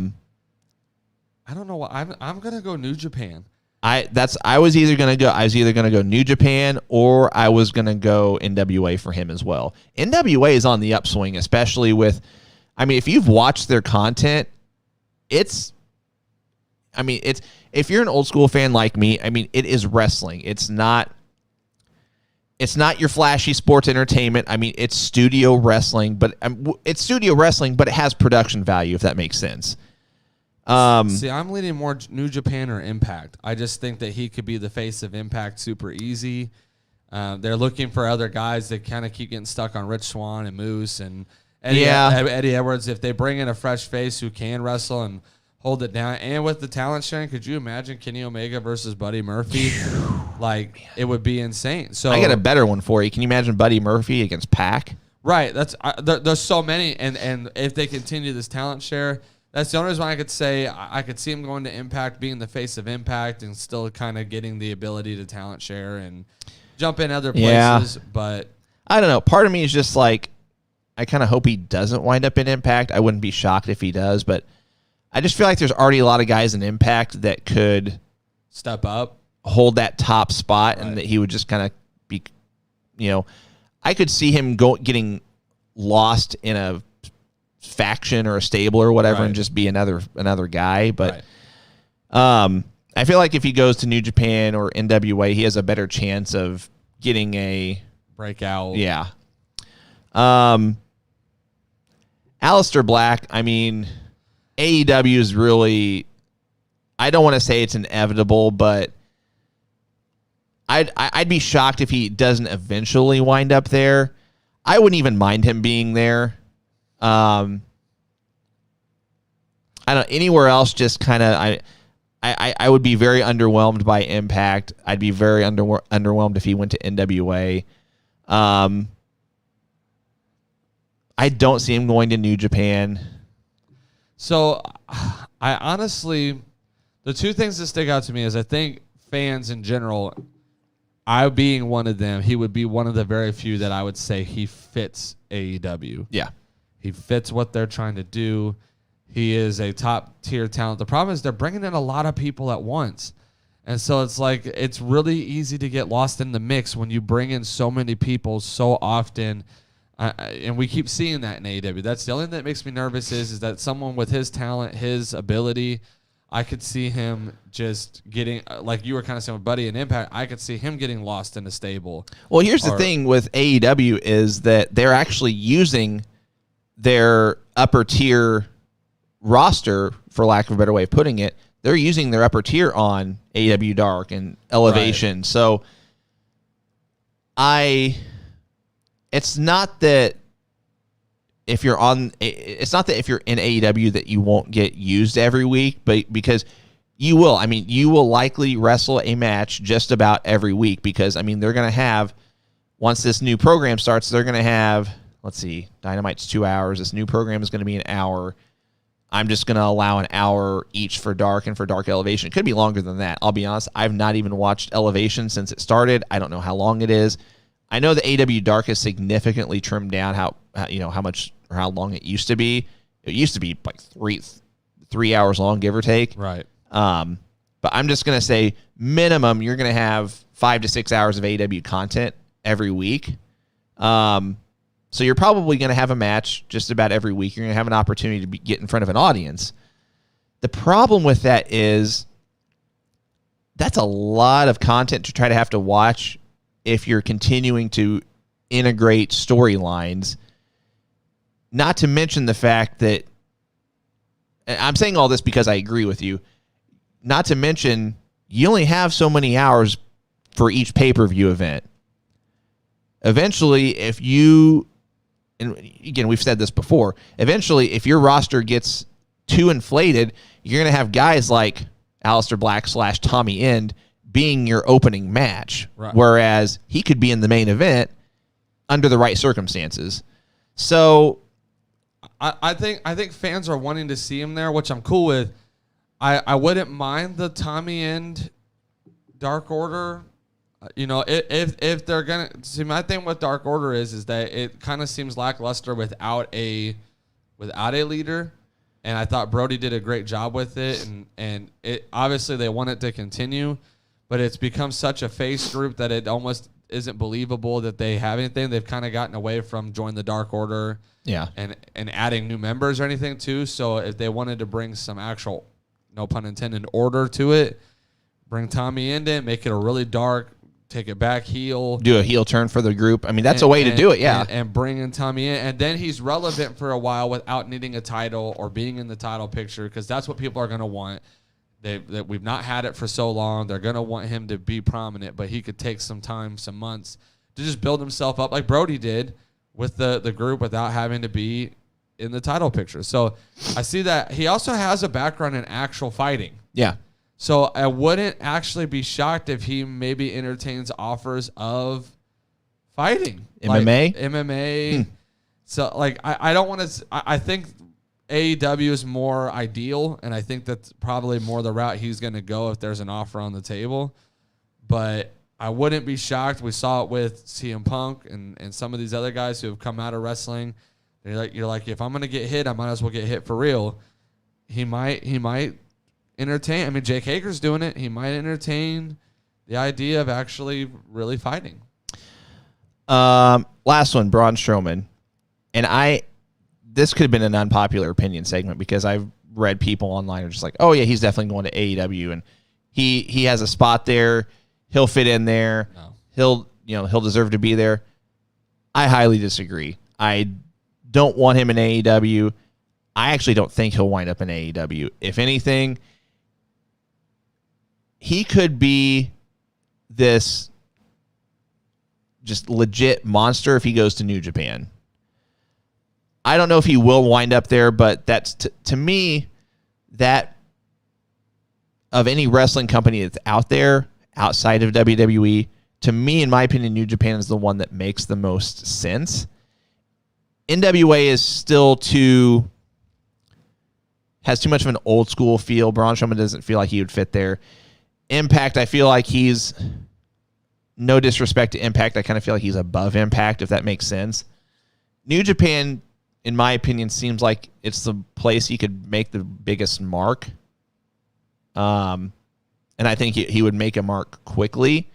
S2: don't know what I'm gonna go New Japan.
S1: I was either gonna go New Japan or I was gonna go NWA for him as well. NWA is on the upswing, especially with, if you've watched their content, if you're an old school fan like me, it is wrestling. It's not It's not your flashy sports entertainment. I mean, it's studio wrestling, but it has production value, if that makes sense.
S2: See, I'm leaning more New Japan or Impact. I just think that he could be the face of Impact super easy. They're looking for other guys that kind of keep getting stuck on Rich Swann and Moose and Eddie Edwards. If they bring in a fresh face who can wrestle and hold it down, and with the talent sharing, could you imagine Kenny Omega versus Buddy Murphy? It would be insane. So
S1: I got a better one for you. Can you imagine Buddy Murphy against Pac?
S2: Right. There's so many, and if they continue this talent share, that's the only reason why I could say I could see him going to Impact, being the face of Impact, and still kind of getting the ability to talent share and jump in other places. Yeah. But
S1: I don't know. Part of me is just like, I kind of hope he doesn't wind up in Impact. I wouldn't be shocked if he does, but I just feel like there's already a lot of guys in Impact that could
S2: step up,
S1: hold that top spot, right, and that he would just kind of be, I could see him getting lost in a faction or a stable or whatever, right, and just be another guy. But right, I feel like if he goes to New Japan or NWA, he has a better chance of getting a
S2: breakout.
S1: Yeah. Aleister Black, I mean, AEW is really, I don't want to say it's inevitable, but I'd be shocked if he doesn't eventually wind up there. I wouldn't even mind him being there. I don't, anywhere else, just kind of, I would be very underwhelmed by Impact. I'd be very underwhelmed if he went to NWA. I don't see him going to New Japan.
S2: So, I honestly, the two things that stick out to me is I think fans in general, I being one of them, he would be one of the very few that I would say he fits AEW.
S1: Yeah.
S2: He fits what they're trying to do. He is a top-tier talent. The problem is they're bringing in a lot of people at once. And so it's like it's really easy to get lost in the mix when you bring in so many people so often. And we keep seeing that in AEW. That's the only thing that makes me nervous is that someone with his talent, his ability, I could see him just getting, like you were kind of saying with Buddy and Impact, I could see him getting lost in a stable.
S1: Well, here's the thing with AEW is that they're actually using their upper tier roster, for lack of a better way of putting it. They're using their upper tier on AEW Dark and Elevation. Right. So it's not that if you're in AEW that you won't get used every week, but because you will. I mean, you will likely wrestle a match just about every week because, I mean, they're going to have, once this new program starts, they're going to have, let's see, Dynamite's 2 hours. This new program is going to be an hour. I'm just going to allow an hour each for Dark and for Dark Elevation. It could be longer than that. I'll be honest. I've not even watched Elevation since it started. I don't know how long it is. I know the AEW Dark has significantly trimmed down how much or how long it used to be. It used to be like 3 hours long, give or take.
S2: Right.
S1: But I'm just going to say minimum you're going to have 5 to 6 hours of AEW content every week. So you're probably going to have a match just about every week. You're going to have an opportunity to get in front of an audience. The problem with that is that's a lot of content to try to have to watch if you're continuing to integrate storylines. Not to mention the fact that, and I'm saying all this because I agree with you, not to mention you only have so many hours for each pay-per-view event. Eventually, if you, and again, we've said this before, eventually, if your roster gets too inflated, you're going to have guys like Aleister Black / Tommy End being your opening match, right, whereas he could be in the main event under the right circumstances. So
S2: I think fans are wanting to see him there, which I'm cool with. I wouldn't mind the Tommy End Dark Order. If they're gonna see, my thing with Dark Order is that it kind of seems lackluster without a leader, and I thought Brody did a great job with it, and it obviously they want it to continue, but it's become such a face group that it almost isn't believable that they have anything. They've kind of gotten away from join the Dark Order, and adding new members or anything too. So if they wanted to bring some actual, no pun intended, order to it, bring Tommy in, make it a really dark, take it back heel.
S1: Do a heel turn for the group. I mean, that's a way to do it, yeah.
S2: And bring in Tommy in. And then he's relevant for a while without needing a title or being in the title picture, because that's what people are going to want. That we've not had it for so long. They're going to want him to be prominent, but he could take some time, some months, to just build himself up like Brody did with the group without having to be in the title picture. So I see that. He also has a background in actual fighting.
S1: Yeah.
S2: So I wouldn't actually be shocked if he maybe entertains offers of fighting.
S1: MMA?
S2: Like MMA. So, like, I don't want to... I think AEW is more ideal, and I think that's probably more the route he's going to go if there's an offer on the table. But I wouldn't be shocked. We saw it with CM Punk and some of these other guys who have come out of wrestling. You're like, if I'm going to get hit, I might as well get hit for real. He might entertain. I mean, Jake Hager's doing it. He might entertain the idea of actually really fighting.
S1: Last one, Braun Strowman. And this could have been an unpopular opinion segment because I've read people online who are just like, oh yeah, he's definitely going to AEW and he has a spot there. He'll fit in there. No. He'll deserve to be there. I highly disagree. I don't want him in AEW. I actually don't think he'll wind up in AEW. If anything, he could be this just legit monster if he goes to New Japan. I don't know if he will wind up there, but that's to me, that of any wrestling company that's out there outside of WWE, to me, in my opinion, New Japan is the one that makes the most sense. NWA is still has too much of an old school feel. Braun Strowman doesn't feel like he would fit there. Impact, I feel like he's, no disrespect to Impact, I kind of feel like he's above Impact, if that makes sense. New Japan, in my opinion, seems like it's the place he could make the biggest mark. And I think he would make a mark quickly.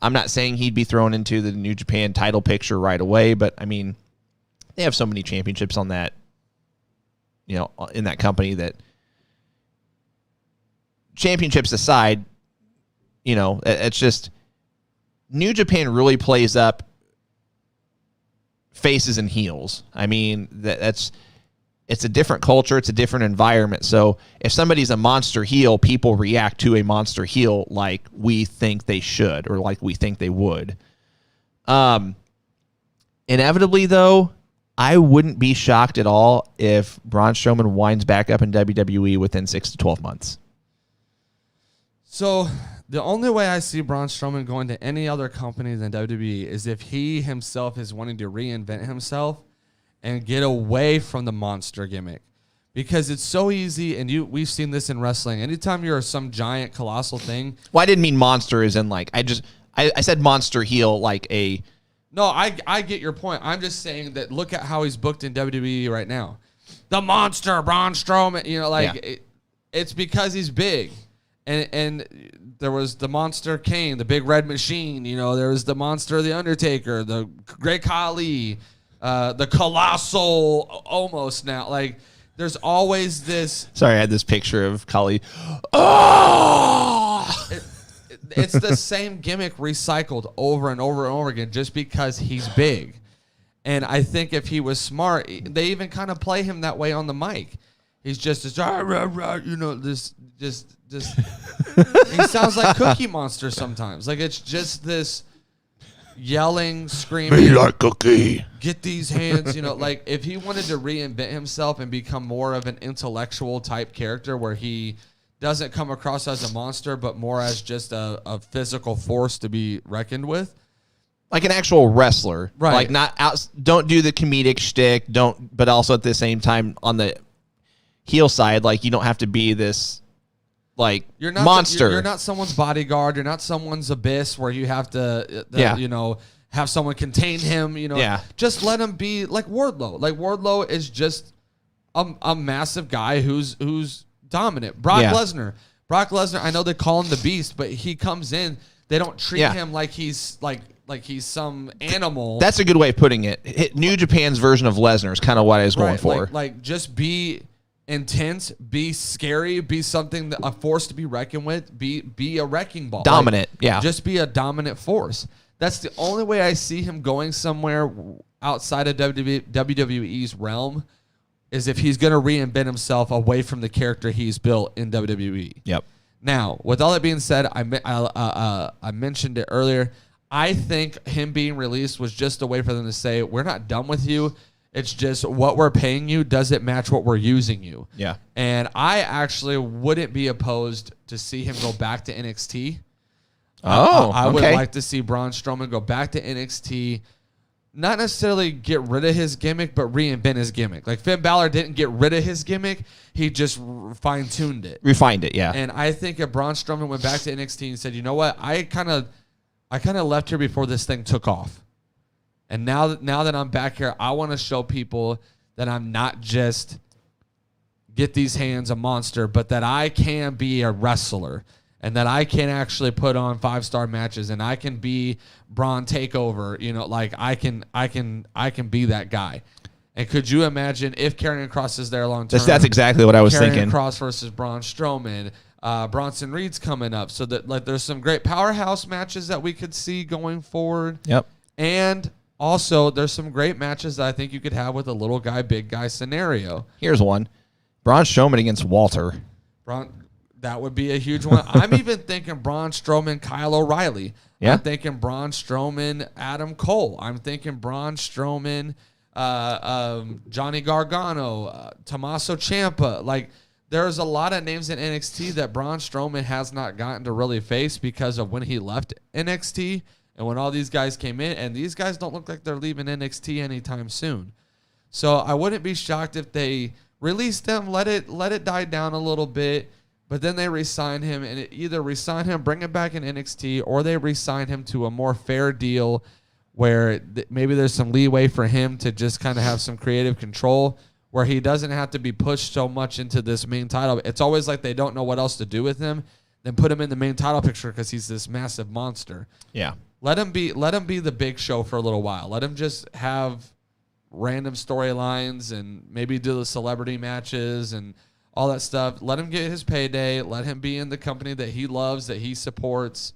S1: I'm not saying he'd be thrown into the New Japan title picture right away, but I mean, they have so many championships on that, in that company that, championships aside, it's just New Japan really plays up faces and heels. I mean, it's a different culture. It's a different environment. So if somebody's a monster heel, people react to a monster heel like we think they should or like we think they would. Inevitably, though, I wouldn't be shocked at all if Braun Strowman winds back up in WWE within 6 to 12 months.
S2: So the only way I see Braun Strowman going to any other company than WWE is if he himself is wanting to reinvent himself and get away from the monster gimmick. Because it's so easy, and we've seen this in wrestling. Anytime you're some giant, colossal thing.
S1: Well, I didn't mean monster as in like, I said monster heel like a...
S2: No, I get your point. I'm just saying that look at how he's booked in WWE right now. The monster, Braun Strowman, it's because he's big. And there was the Monster Kane, the Big Red Machine. There was the Monster, the Undertaker, the Great Khali, the Colossal almost now. Like, there's always this.
S1: Sorry, I had this picture of Khali. Oh!
S2: It's the same gimmick recycled over and over and over again just because he's big. And I think if he was smart, they even kind of play him that way on the mic. He's just this, he sounds like Cookie Monster sometimes. Like, it's just this yelling, screaming.
S1: Me like Cookie.
S2: Get these hands, like if he wanted to reinvent himself and become more of an intellectual type character where he doesn't come across as a monster, but more as just a physical force to be reckoned with.
S1: Like an actual wrestler.
S2: Right.
S1: Like don't do the comedic shtick, but also at the same time on the heel side, like you don't have to be this like monster.
S2: You're not someone's bodyguard. You're not someone's abyss where you have to, have someone contain him. Just let him be like Wardlow. Like Wardlow is just a massive guy who's dominant. Brock Lesnar. I know they call him the Beast, but he comes in. They don't treat him like he's like he's some animal.
S1: That's a good way of putting it. New Japan's version of Lesnar is kind of what I was going for.
S2: Like just be intense, be scary, be something that a force to be reckoned with, be a wrecking ball.
S1: Dominant, yeah.
S2: Just be a dominant force. That's the only way I see him going somewhere outside of WWE's realm is if he's going to reinvent himself away from the character he's built in WWE.
S1: Yep.
S2: Now, with all that being said, I mentioned it earlier. I think him being released was just a way for them to say, we're not done with you. It's just what we're paying you, does it match what we're using you?
S1: Yeah.
S2: And I actually wouldn't be opposed to see him go back to NXT. I would like to see Braun Strowman go back to NXT, not necessarily get rid of his gimmick, but reinvent his gimmick. Like Finn Balor didn't get rid of his gimmick, he just fine-tuned it.
S1: Refined it, yeah.
S2: And I think if Braun Strowman went back to NXT and said, you know what, I kind of left here before this thing took off. And now that I'm back here, I want to show people that I'm not just get these hands a monster, but that I can be a wrestler and that I can actually put on 5-star matches and I can be Braun Takeover. You know, like I can be that guy. And could you imagine if Karrion Kross is there long term?
S1: That's exactly what I was thinking.
S2: Karrion Kross versus Braun Strowman. Bronson Reed's coming up, so that like there's some great powerhouse matches that we could see going forward.
S1: Yep.
S2: And also, there's some great matches that I think you could have with a little guy, big guy scenario.
S1: Here's one. Braun Strowman against Walter.
S2: That would be a huge one. I'm even thinking Braun Strowman, Kyle O'Reilly.
S1: Yeah.
S2: I'm thinking Braun Strowman, Adam Cole. I'm thinking Braun Strowman, Johnny Gargano, Tommaso Ciampa. Like, there's a lot of names in NXT that Braun Strowman has not gotten to really face because of when he left NXT. And when all these guys came in, and these guys don't look like they're leaving NXT anytime soon. So I wouldn't be shocked if they released them, let it die down a little bit, but then they re-sign him, and either re-sign him, bring him back in NXT, or they re-sign him to a more fair deal where maybe there's some leeway for him to just kind of have some creative control where he doesn't have to be pushed so much into this main title. It's always like they don't know what else to do with him. Then put him in the main title picture because he's this massive monster.
S1: Yeah.
S2: Let him be the big show for a little while. Let him just have random storylines and maybe do the celebrity matches and all that stuff. Let him get his payday. Let him be in the company that he loves, that he supports,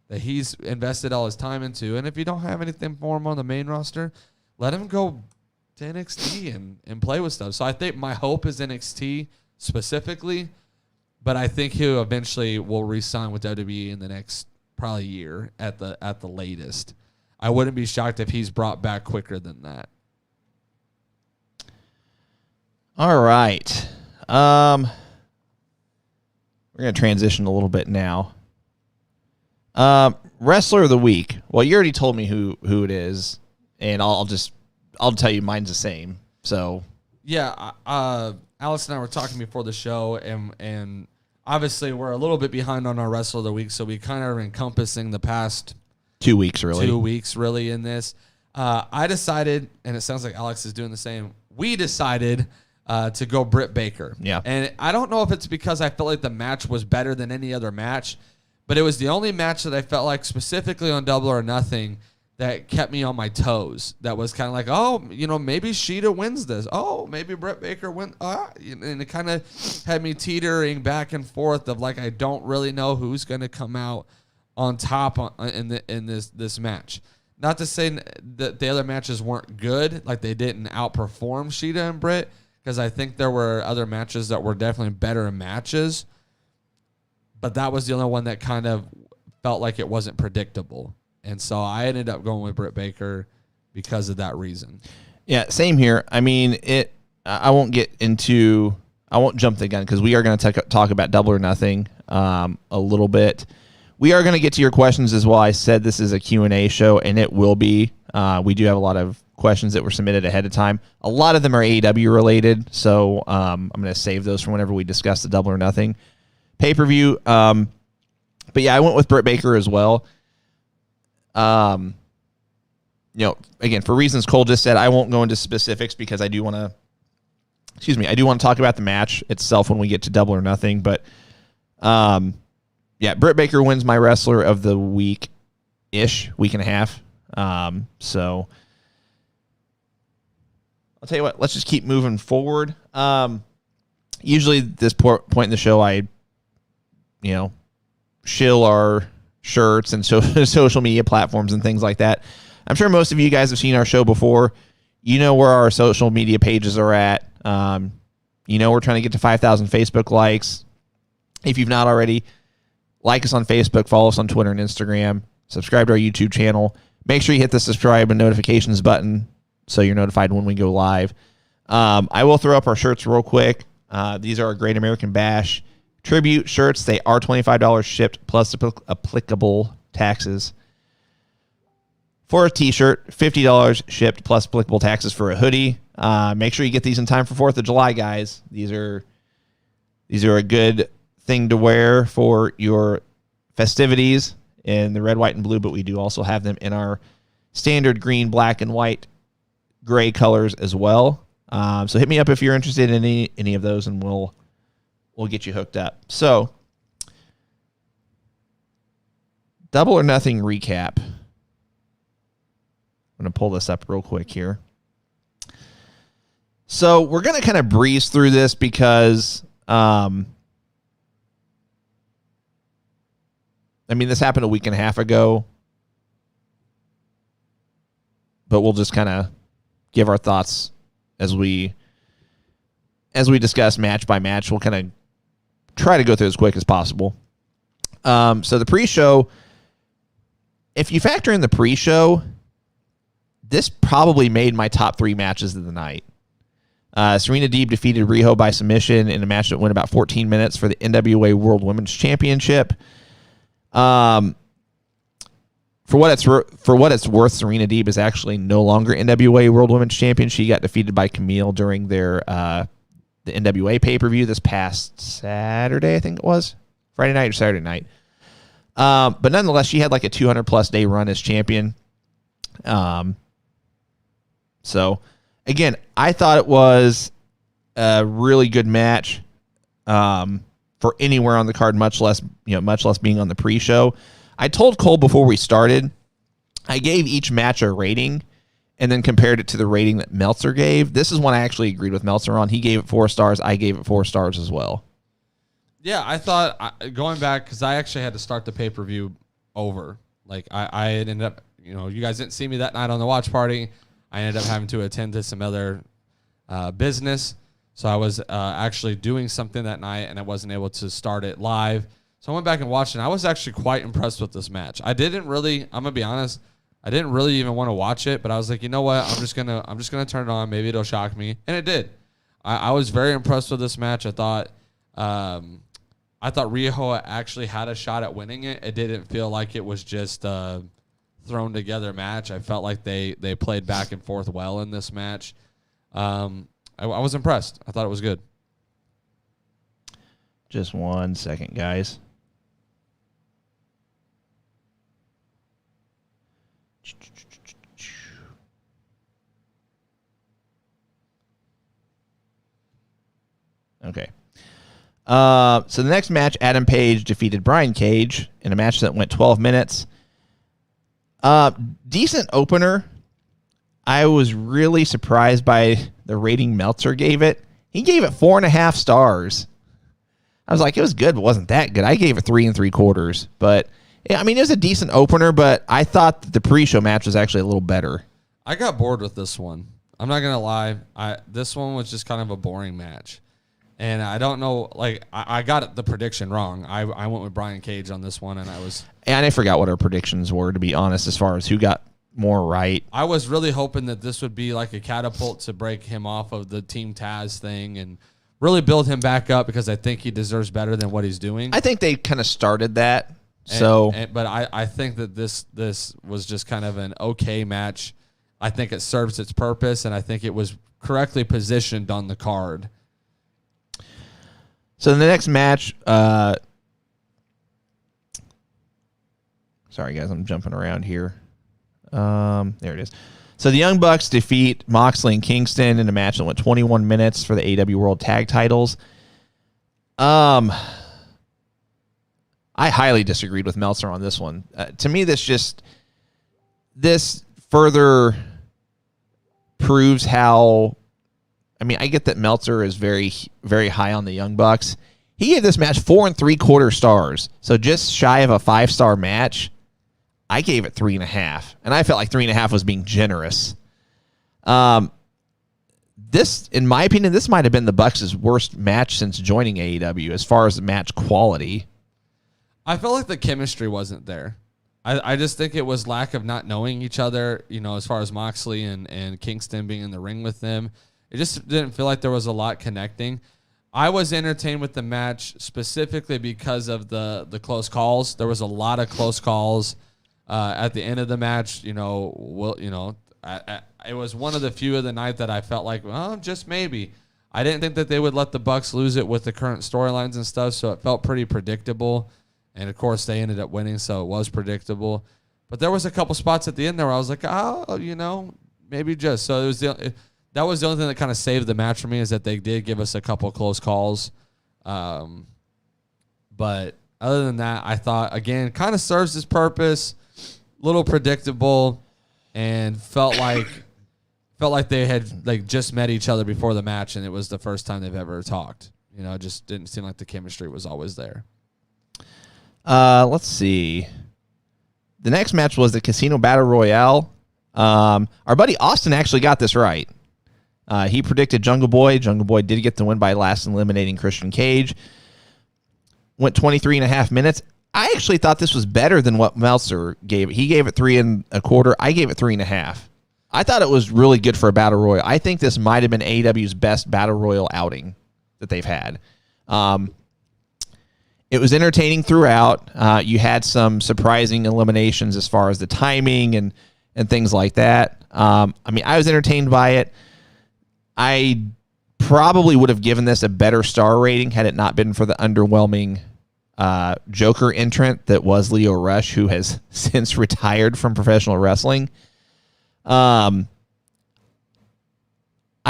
S2: that he's invested all his time into. And if you don't have anything for him on the main roster, let him go to NXT and play with stuff. So I think my hope is NXT specifically, but I think he eventually will re-sign with WWE in the next probably year at the latest. I wouldn't be shocked if he's brought back quicker than that.
S1: All right. We're going to transition a little bit now. Wrestler of the week. Well, you already told me who it is, and I'll tell you mine's the same. So
S2: yeah, Alex and I were talking before the show, and obviously we're a little bit behind on our wrestler of the week, so we kind of are encompassing the past
S1: 2 weeks, really.
S2: 2 weeks, really, in this. I decided, and it sounds like Alex is doing the same. We decided to go Britt Baker.
S1: Yeah.
S2: And I don't know if it's because I felt like the match was better than any other match, but it was the only match that I felt like specifically on Double or Nothing that kept me on my toes. That was kind of like, oh, you know, maybe Sheeta wins this. Oh, maybe Britt Baker wins. And it kind of had me teetering back and forth of like, I don't really know who's going to come out on top in this match. Not to say that the other matches weren't good, like they didn't outperform Sheeta and Britt, because I think there were other matches that were definitely better matches. But that was the only one that kind of felt like it wasn't predictable. And so I ended up going with Britt Baker because of that reason.
S1: Yeah, same here. I mean, I won't jump the gun because we are going to talk about Double or Nothing a little bit. We are going to get to your questions as well. I said this is a Q&A show, and it will be. We do have a lot of questions that were submitted ahead of time. A lot of them are AEW related, so I'm going to save those for whenever we discuss the Double or Nothing pay-per-view. But yeah, I went with Britt Baker as well. You know, again, for reasons Cole just said, I won't go into specifics because I do want to talk about the match itself when we get to Double or Nothing. But yeah, Britt Baker wins my wrestler of the week and a half. So I'll tell you what, let's just keep moving forward. usually at this point in the show, I, shill our shirts and social media platforms and things like that. I'm sure most of you guys have seen our show before. You know where our social media pages are at. We're trying to get to 5,000 Facebook likes. If you've not already, like us on Facebook, follow us on Twitter and Instagram, subscribe to our YouTube channel. Make sure you hit the subscribe and notifications button so you're notified when we go live. I will throw up our shirts real quick. These are our Great American Bash tribute shirts. They are $25 shipped plus applicable taxes. For a t-shirt, $50 shipped plus applicable taxes for a hoodie. Make sure you get these in time for 4th of July, guys. These are a good thing to wear for your festivities in the red, white, and blue, but we do also have them in our standard green, black, and white, gray colors as well. So hit me up if you're interested in any of those, and we'll get you hooked up. So, Double or Nothing recap. I'm going to pull this up real quick here. So we're going to kind of breeze through this because, this happened a week and a half ago, but we'll just kind of give our thoughts as we discuss match by match. We'll kind of try to go through as quick as possible. So the pre-show, if you factor in the pre-show, this probably made my top 3 matches of the night. Serena Deeb defeated Riho by submission in a match that went about 14 minutes for the NWA World Women's Championship. For what it's worth, Serena Deeb is actually no longer NWA World Women's Champion. She got defeated by Camille during their the NWA pay-per-view this past Saturday, I think it was. Friday night or Saturday night. But nonetheless, she had like a 200-plus day run as champion. So, again, I thought it was a really good match for anywhere on the card, much less being on the pre-show. I told Cole before we started, I gave each match a rating and then compared it to the rating that Meltzer gave. This is one I actually agreed with Meltzer on. He gave it 4 stars. I gave it 4 stars as well.
S2: Yeah, I thought, going back, because I actually had to start the pay-per-view over. Like, I had ended up, you guys didn't see me that night on the watch party. I ended up having to attend to some other business. So I was actually doing something that night, and I wasn't able to start it live. So I went back and watched it, and I was actually quite impressed with this match. I'm going to be honest, I didn't really even want to watch it, but I was like, you know what? I'm just gonna turn it on. Maybe it'll shock me. And it did. I was very impressed with this match. I thought Riho actually had a shot at winning it. It didn't feel like it was just thrown together match. I felt like they played back and forth well in this match. I was impressed. I thought it was good.
S1: Just 1 second, guys. Okay. So the next match, Adam Page defeated Brian Cage in a match that went 12 minutes. Decent opener. I was really surprised by the rating Meltzer gave it. He gave it 4.5 stars. I was like, it was good, but wasn't that good. I gave it 3 3/4. But it was a decent opener, but I thought that the pre-show match was actually a little better.
S2: I got bored with this one. I'm not gonna lie. This one was just kind of a boring match. And I don't know, like, I got the prediction wrong. I went with Brian Cage on this one, and
S1: I forgot what our predictions were, to be honest, as far as who got more right.
S2: I was really hoping that this would be like a catapult to break him off of the Team Taz thing and really build him back up, because I think he deserves better than what he's doing.
S1: I think they kind of started that.
S2: But I think that this was just kind of an okay match. I think it serves its purpose, and I think it was correctly positioned on the card.
S1: So the next match, sorry guys, I'm jumping around here. There it is. So the Young Bucks defeat Moxley and Kingston in a match that went 21 minutes for the AEW World Tag Titles. I highly disagreed with Meltzer on this one. To me, this further proves how I mean, I get that Meltzer is very, very high on the Young Bucks. He gave this match 4 3/4 stars. So just shy of a 5-star match. I gave it 3.5. And I felt like 3.5 was being generous. This, in my opinion, this might have been the Bucks' worst match since joining AEW as far as the match quality.
S2: I felt like the chemistry wasn't there. I just think it was lack of not knowing each other, as far as Moxley and Kingston being in the ring with them. It just didn't feel like there was a lot connecting. I was entertained with the match specifically because of the close calls. There was a lot of close calls at the end of the match. It was one of the few of the night that I felt like, well, just maybe. I didn't think that they would let the Bucks lose it with the current storylines and stuff, so it felt pretty predictable. And, of course, they ended up winning, so it was predictable. But there was a couple spots at the end there where I was like, maybe just. So that was the only thing that kind of saved the match for me, is that they did give us a couple close calls. But other than that, I thought, again, kind of serves its purpose, little predictable, and felt like they had just met each other before the match, and it was the first time they've ever talked. It just didn't seem like the chemistry was always there.
S1: Let's see. The next match was the Casino Battle Royale. Our buddy Austin actually got this right. He predicted Jungle Boy. Jungle Boy did get the win by last eliminating Christian Cage. Went 23.5 minutes. I actually thought this was better than what Meltzer gave it. He gave it 3 1/4. I gave it 3.5. I thought it was really good for a Battle Royal. I think this might have been AEW's best Battle Royal outing that they've had. It was entertaining throughout. You had some surprising eliminations as far as the timing and things like that. I was entertained by it. I probably would have given this a better star rating had it not been for the underwhelming Joker entrant that was Lio Rush, who has since retired from professional wrestling. I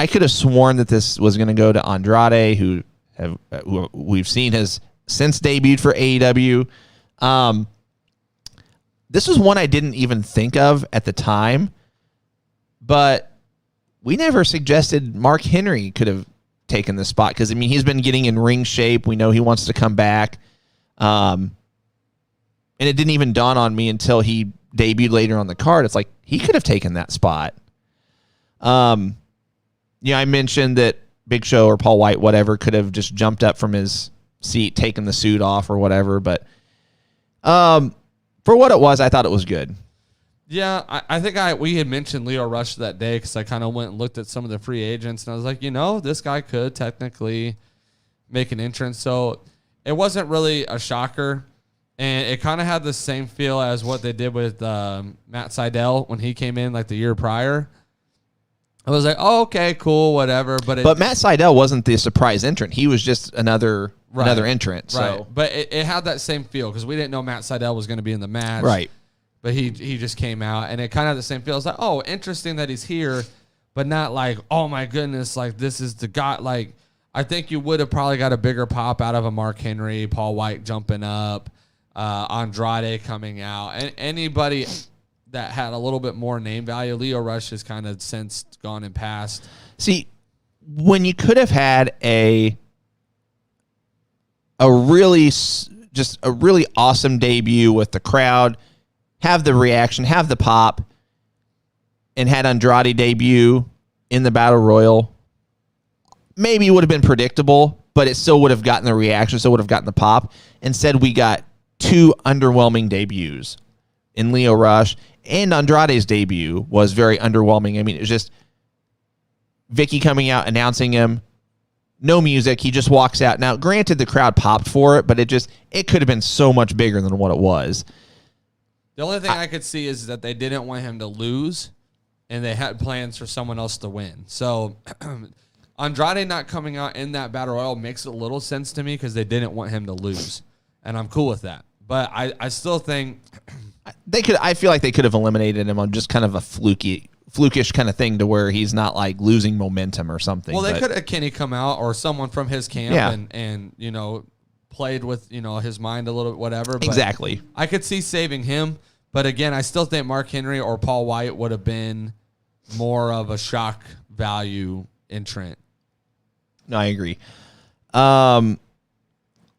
S1: could have sworn that this was going to go to Andrade, who we've seen has since debuted for AEW. This was one I didn't even think of at the time, but we never suggested Mark Henry could have taken this spot, because he's been getting in ring shape. We know he wants to come back, and it didn't even dawn on me until he debuted later on the card. It's like he could have taken that spot. I mentioned that Big Show or Paul White, whatever, could have just jumped up from his seat, taken the suit off or whatever, but for what it was, I thought it was good.
S2: Yeah, I think we had mentioned Lio Rush that day, because I kind of went and looked at some of the free agents, and I was like, this guy could technically make an entrance. So it wasn't really a shocker, and it kind of had the same feel as what they did with Matt Sydal when he came in the year prior. I was like, oh, okay, cool, whatever. But
S1: Matt Sydal wasn't the surprise entrant. He was just another entrant. So.
S2: Right. But it had that same feel, because we didn't know Matt Sydal was going to be in the match.
S1: Right.
S2: But he just came out, and it kind of had the same feel. It's like, oh, interesting that he's here, but not like, oh, my goodness, this is the guy. I think you would have probably got a bigger pop out of a Mark Henry, Paul White jumping up, Andrade coming out, and anybody that had a little bit more name value. Lio Rush has kind of since gone and passed.
S1: See, when you could have had a really awesome debut with the crowd, have the reaction, have the pop, and had Andrade debut in the Battle Royal, maybe it would have been predictable, but it still would have gotten the reaction, still would have gotten the pop. Instead, we got 2 underwhelming debuts in Lio Rush, and Andrade's debut was very underwhelming. It was just Vicky coming out, announcing him, no music, he just walks out. Now, granted, the crowd popped for it, but it could have been so much bigger than what it was.
S2: The only thing I could see is that they didn't want him to lose, and they had plans for someone else to win. So Andrade not coming out in that Battle Royal makes a little sense to me, because they didn't want him to lose, and I'm cool with that. But I still think
S1: I feel like they could have eliminated him on just kind of a flukish kind of thing, to where he's not losing momentum or something.
S2: Well, they could have Kenny come out, or someone from his camp, and played with his mind a little bit, whatever. But
S1: exactly.
S2: I could see saving him, but again, I still think Mark Henry or Paul White would have been more of a shock value entrant
S1: No, I agree.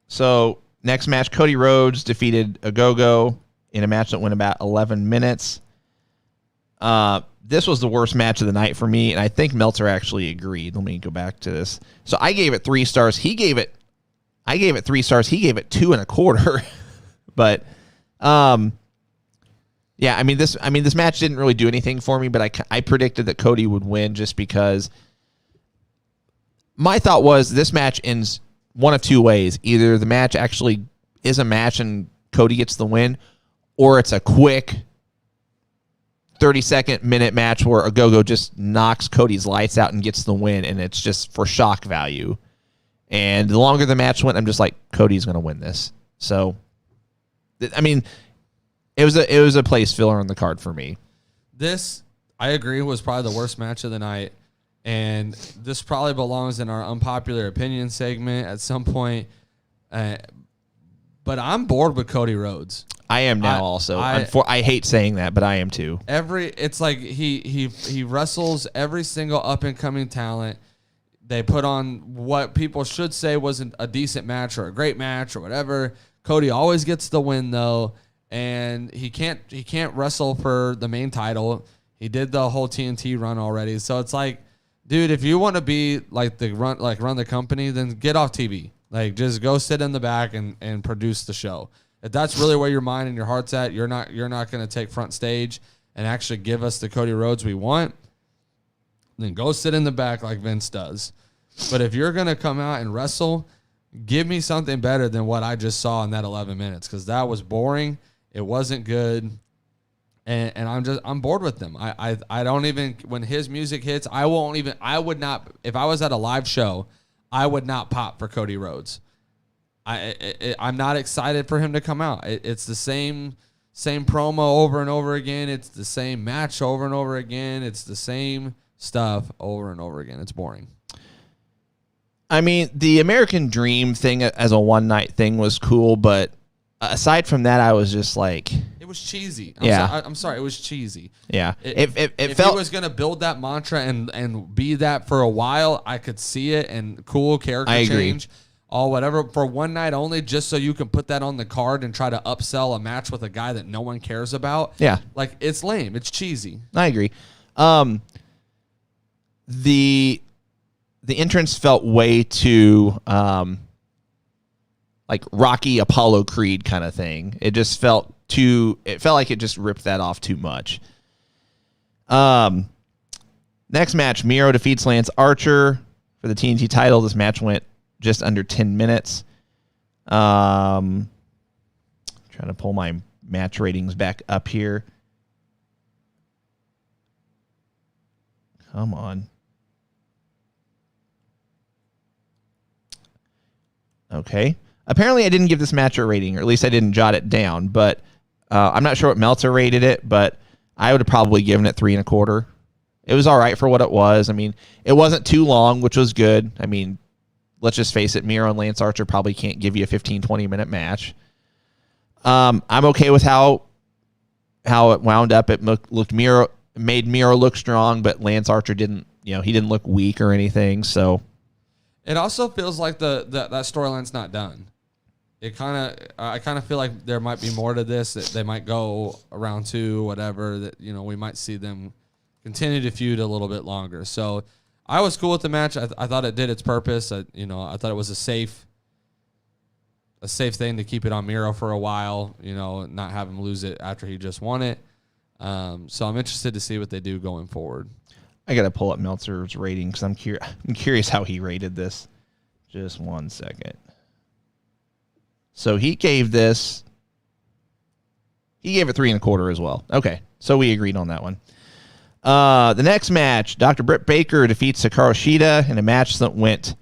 S1: So next match, Cody Rhodes defeated Ogogo in a match that went about 11 minutes. This was the worst match of the night for me, and I think Meltzer actually agreed. Let me go back to this. So I gave it 3 stars. I gave it 3 stars. He gave it 2.25. But yeah, I mean this match didn't really do anything for me, but I predicted that Cody would win just because my thought was this match ends one of 2 ways. Either the match actually is a match and Cody gets the win, or it's a quick 30-second minute match where Ogogo just knocks Cody's lights out and gets the win, and it's just for shock value. And the longer the match went, I'm just like, Cody's going to win this. So, I mean, it was a place filler on the card for me.
S2: This, I agree, was probably the worst match of the night, and this probably belongs in our unpopular opinion segment at some point. But I'm bored with Cody Rhodes.
S1: I am now also. I hate saying that, but I am too.
S2: It's like he wrestles every single up and coming talent. They put on what people should say wasn't a decent match or a great match or whatever. Cody always gets the win though, and he can't wrestle for the main title. He did the whole TNT run already, so it's like, dude, if you want to be like run the company, then get off TV. Like, just go sit in the back and produce the show. If that's really where your mind and your heart's at, you're not going to take front stage and actually give us the Cody Rhodes we want, then go sit in the back like Vince does. But if you're going to come out and wrestle, give me something better than what I just saw in that 11 minutes, because that was boring. It wasn't good. And I'm bored with them. I don't even, when his music hits, I would not, if I was at a live show, I would not pop for Cody Rhodes. I'm not excited for him to come out. It's the same promo over and over again. It's the same match over and over again. It's the same stuff over and over again. It's boring.
S1: I mean, the American Dream thing as a one-night thing was cool, but aside from that, I was just like...
S2: It was cheesy. I'm sorry. It was cheesy.
S1: Yeah.
S2: If he was going to build that mantra and be that for a while, I could see it, and cool character change or whatever for one night only, just so you can put that on the card and try to upsell a match with a guy that no one cares about.
S1: Yeah.
S2: Like, it's lame. It's cheesy.
S1: I agree. The entrance felt way too like Rocky Apollo Creed kind of thing. It just felt like it just ripped that off too much. Next match, Miro defeats Lance Archer for the TNT title. This match went just under 10 minutes. Trying to pull my match ratings back up here. Come on. Okay. Apparently I didn't give this match a rating, or at least I didn't jot it down, but I'm not sure what Meltzer rated it, but I would have probably given it 3.25. It was all right for what it was. I mean, it wasn't too long, which was good. I mean, let's just face it, Miro and Lance Archer probably can't give you a 15, 20-minute match. I'm okay with how it wound up. It made Miro look strong, but Lance Archer didn't, he didn't look weak or anything, so...
S2: It also feels like that storyline's not done. I kind of feel like there might be more to this. That they might go around 2, whatever. That we might see them continue to feud a little bit longer. So I was cool with the match. I thought it did its purpose. I thought it was a safe thing to keep it on Miro for a while. Not have him lose it after he just won it. So I'm interested to see what they do going forward.
S1: I got to pull up Meltzer's rating because I'm curious how he rated this. Just 1 second. So he gave it 3.25 as well. Okay, so we agreed on that one. The next match, Dr. Britt Baker defeats Hikaru Shida in a match that went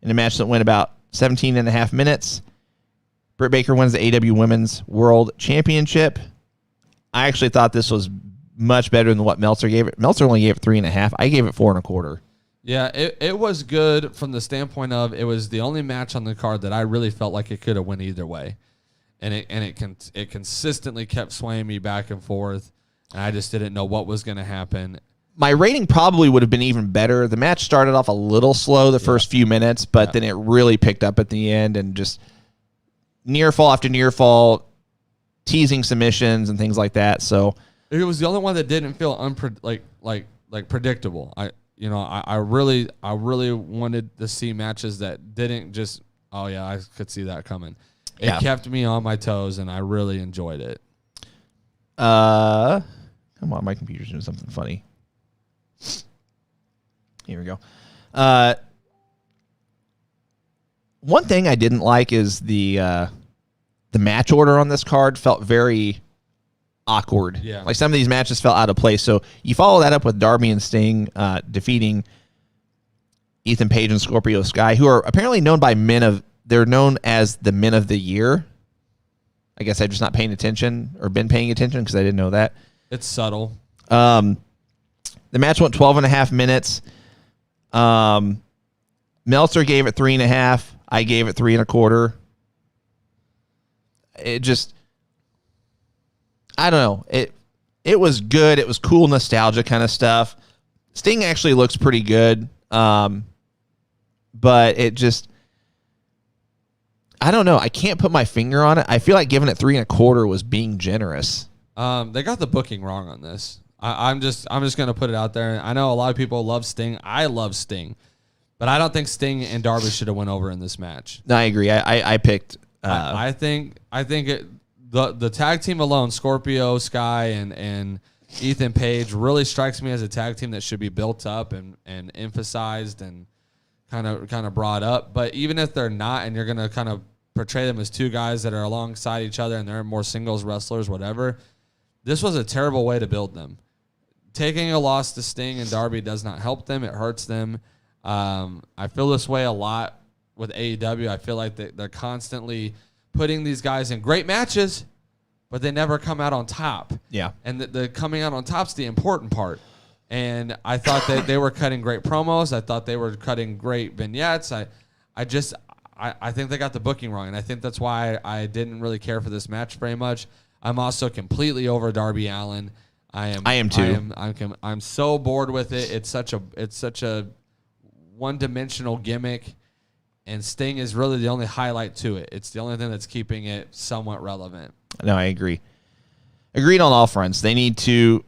S1: about 17 and a half minutes. Britt Baker wins the AEW Women's World Championship. I actually thought this was much better than what Meltzer gave it. Meltzer only gave it 3.5. I gave it 4.25.
S2: Yeah, it was good from the standpoint of it was the only match on the card that I really felt like it could have went either way, and it consistently kept swaying me back and forth, and I just didn't know what was going to happen.
S1: my rating probably would have been even better. The match started off a little slow the first few minutes, but then it really picked up at the end and just near fall after near fall, teasing submissions and things like that. So
S2: it was the only one that didn't feel predictable. I really wanted to see matches that didn't just, oh yeah, I could see that coming. It kept me on my toes, and I really enjoyed it.
S1: Come on, my computer's doing something funny. Here we go. One thing I didn't like is the match order on this card felt very awkward.
S2: Yeah.
S1: Like some of these matches felt out of place. So you follow that up with Darby and Sting defeating Ethan Page and Scorpio Sky, who are apparently known by they're known as the Men of the Year. I guess I've just not paying attention or been paying attention because I didn't know that.
S2: It's subtle.
S1: The match went 12 and a half minutes. Meltzer gave it 3.5. I gave it 3.25. It just, I don't know. It was good. It was cool nostalgia kind of stuff. Sting actually looks pretty good. But it just, I don't know. I can't put my finger on it. I feel like giving it 3.25 was being generous.
S2: They got the booking wrong on this. I'm just going to put it out there. I know a lot of people love Sting. I love Sting. But I don't think Sting and Darby should have went over in this match.
S1: No, I agree. I picked.
S2: I think the tag team alone, Scorpio, Sky, and Ethan Page, really strikes me as a tag team that should be built up and emphasized and kind of brought up. But even if they're not, and you're going to kind of portray them as two guys that are alongside each other and they're more singles wrestlers, whatever, this was a terrible way to build them. Taking a loss to Sting and Darby does not help them. It hurts them. I feel this way a lot with AEW. I feel like they're constantly putting these guys in great matches, but they never come out on top.
S1: Yeah.
S2: And the coming out on top's the important part. And I thought that they were cutting great promos. I thought they were cutting great vignettes. I think they got the booking wrong, and I think that's why I didn't really care for this match very much. I'm also completely over Darby Allin. I am too. I'm so bored with it. It's such a one-dimensional gimmick, and Sting is really the only highlight to it. It's the only thing that's keeping it somewhat relevant.
S1: No, I agree. Agreed on all fronts. They need to.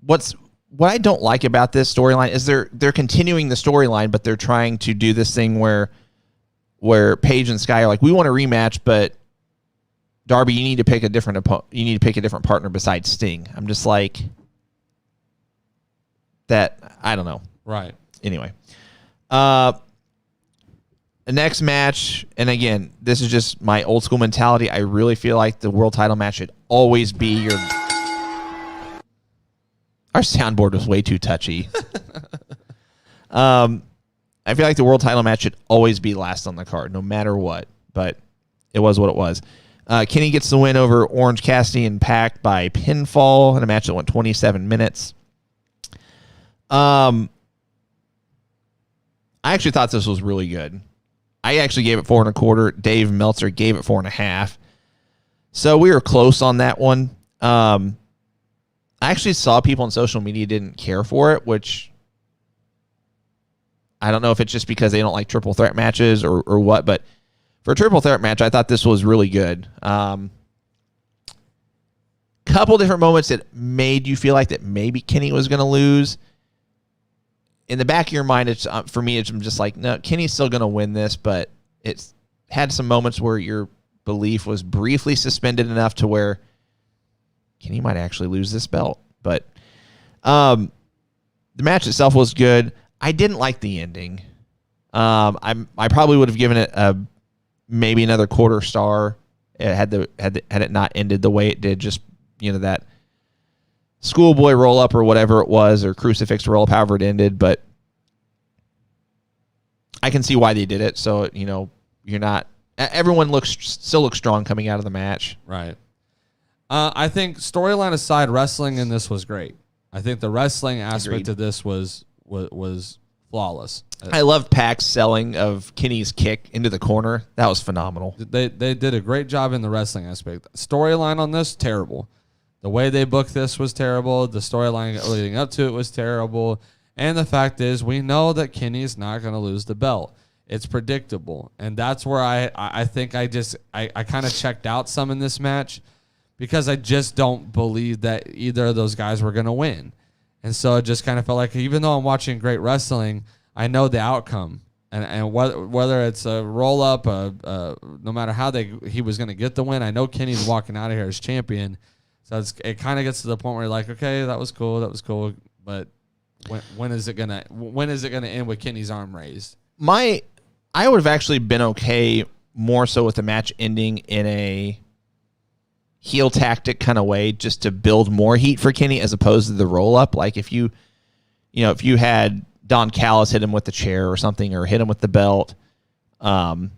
S1: What I don't like about this storyline is they're continuing the storyline, but they're trying to do this thing where Paige and Sky are like, we want a rematch, but Darby, you need to pick a different partner besides Sting. I'm just like that. I don't know.
S2: Right.
S1: Anyway, the next match, and again, this is just my old school mentality. I really feel like the world title match should always be your. Our soundboard was way too touchy. I feel like the world title match should always be last on the card, no matter what. But it was what it was. Kenny gets the win over Orange Cassidy and Pac by pinfall in a match that went 27 minutes. I actually thought this was really good. I actually gave it 4.25. Dave Meltzer gave it 4.5. So we were close on that one. I actually saw people on social media didn't care for it, which I don't know if it's just because they don't like triple threat matches or what, but for a triple threat match, I thought this was really good. Couple different moments that made you feel like that maybe Kenny was going to lose. In the back of your mind, it's for me, it's just like, no, Kenny's still going to win this, but it's had some moments where your belief was briefly suspended enough to where Kenny might actually lose this belt. But the match itself was good. I didn't like the ending. I probably would have given it maybe another quarter star had it not ended the way it did. Just that schoolboy roll up or whatever it was, or crucifix roll up, however it ended. But I can see why they did it. So you're not. Everyone still looks strong coming out of the match.
S2: Right. I think storyline aside, wrestling in this was great. I think the wrestling aspect of this was flawless.
S1: I loved Pac's selling of Kenny's kick into the corner. That was phenomenal.
S2: They did a great job in the wrestling aspect. Storyline on this, terrible. The way they booked this was terrible. The storyline leading up to it was terrible. And the fact is, we know that Kenny's not going to lose the belt. It's predictable. And that's where I think I kind of checked out some in this match because I just don't believe that either of those guys were going to win. And so it just kind of felt like even though I'm watching great wrestling, I know the outcome. And whether it's a roll-up, no matter how he was going to get the win, I know Kenny's walking out of here as champion. So it kind of gets to the point where you're like, okay, that was cool, but when is it gonna end with Kenny's arm raised?
S1: I would have actually been okay more so with the match ending in a heel tactic kind of way, just to build more heat for Kenny as opposed to the roll up. Like if you had Don Callis hit him with the chair or something, or hit him with the belt, but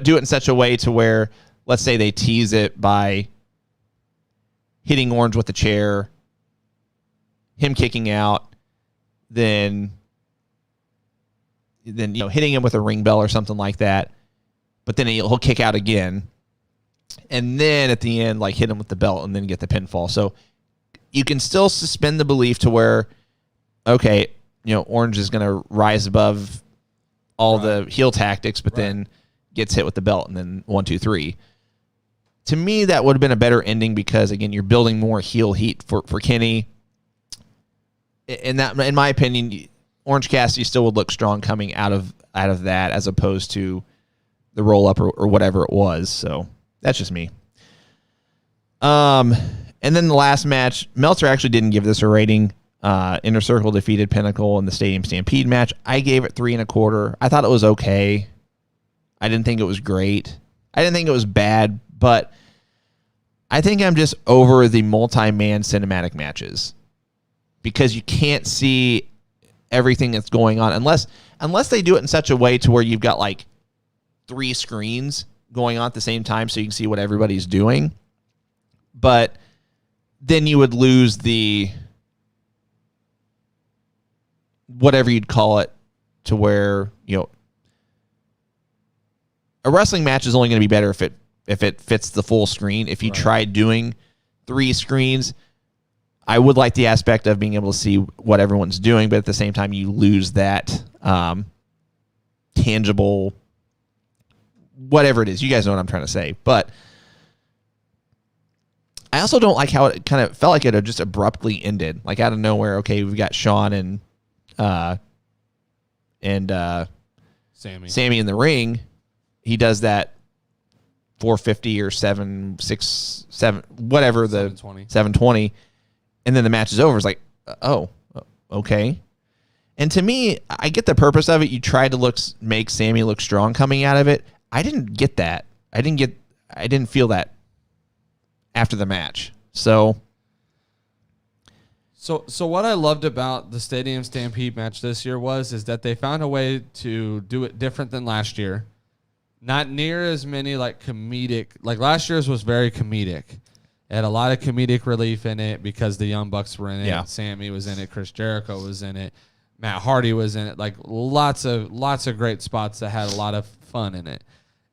S1: do it in such a way to where, let's say they tease it by hitting Orange with the chair, him kicking out, then hitting him with a ring bell or something like that, but then he'll kick out again, and then at the end, like, hit him with the belt and then get the pinfall. So you can still suspend the belief to where, okay, Orange is going to rise above all the heel tactics, but then gets hit with the belt and then 1, 2, 3. To me, that would have been a better ending because, again, you're building more heel heat for Kenny. And that, in my opinion, Orange Cassidy still would look strong coming out of that as opposed to the roll up or whatever it was. So that's just me. And then the last match, Meltzer actually didn't give this a rating. Inner Circle defeated Pinnacle in the Stadium Stampede match. I gave it 3 1/4. I thought it was okay. I didn't think it was great. I didn't think it was bad, but I think I'm just over the multi-man cinematic matches because you can't see everything that's going on unless they do it in such a way to where you've got like 3 screens going on at the same time so you can see what everybody's doing. But then you would lose the whatever you'd call it to where, a wrestling match is only going to be better if it fits the full screen. If you tried doing 3 screens, I would like the aspect of being able to see what everyone's doing, but at the same time, you lose that tangible, whatever it is. You guys know what I'm trying to say. But I also don't like how it kind of felt like it had just abruptly ended, like out of nowhere. Okay, we've got Sean and Sammy in the ring. He does that 450 or 767, whatever, the 720. And then the match is over. It's like, oh, okay. And to me, I get the purpose of it. You try to make Sammy look strong coming out of it. I didn't get that. I didn't feel that after the match. So what I loved about the Stadium Stampede match this year is that they found a way to do it different than last year. Not near as many comedic. Like last year's was very comedic. It had a lot of comedic relief in it because the Young Bucks were in it. Yeah. Sammy was in it. Chris Jericho was in it. Matt Hardy was in it. Like lots of great spots that had a lot of fun in it.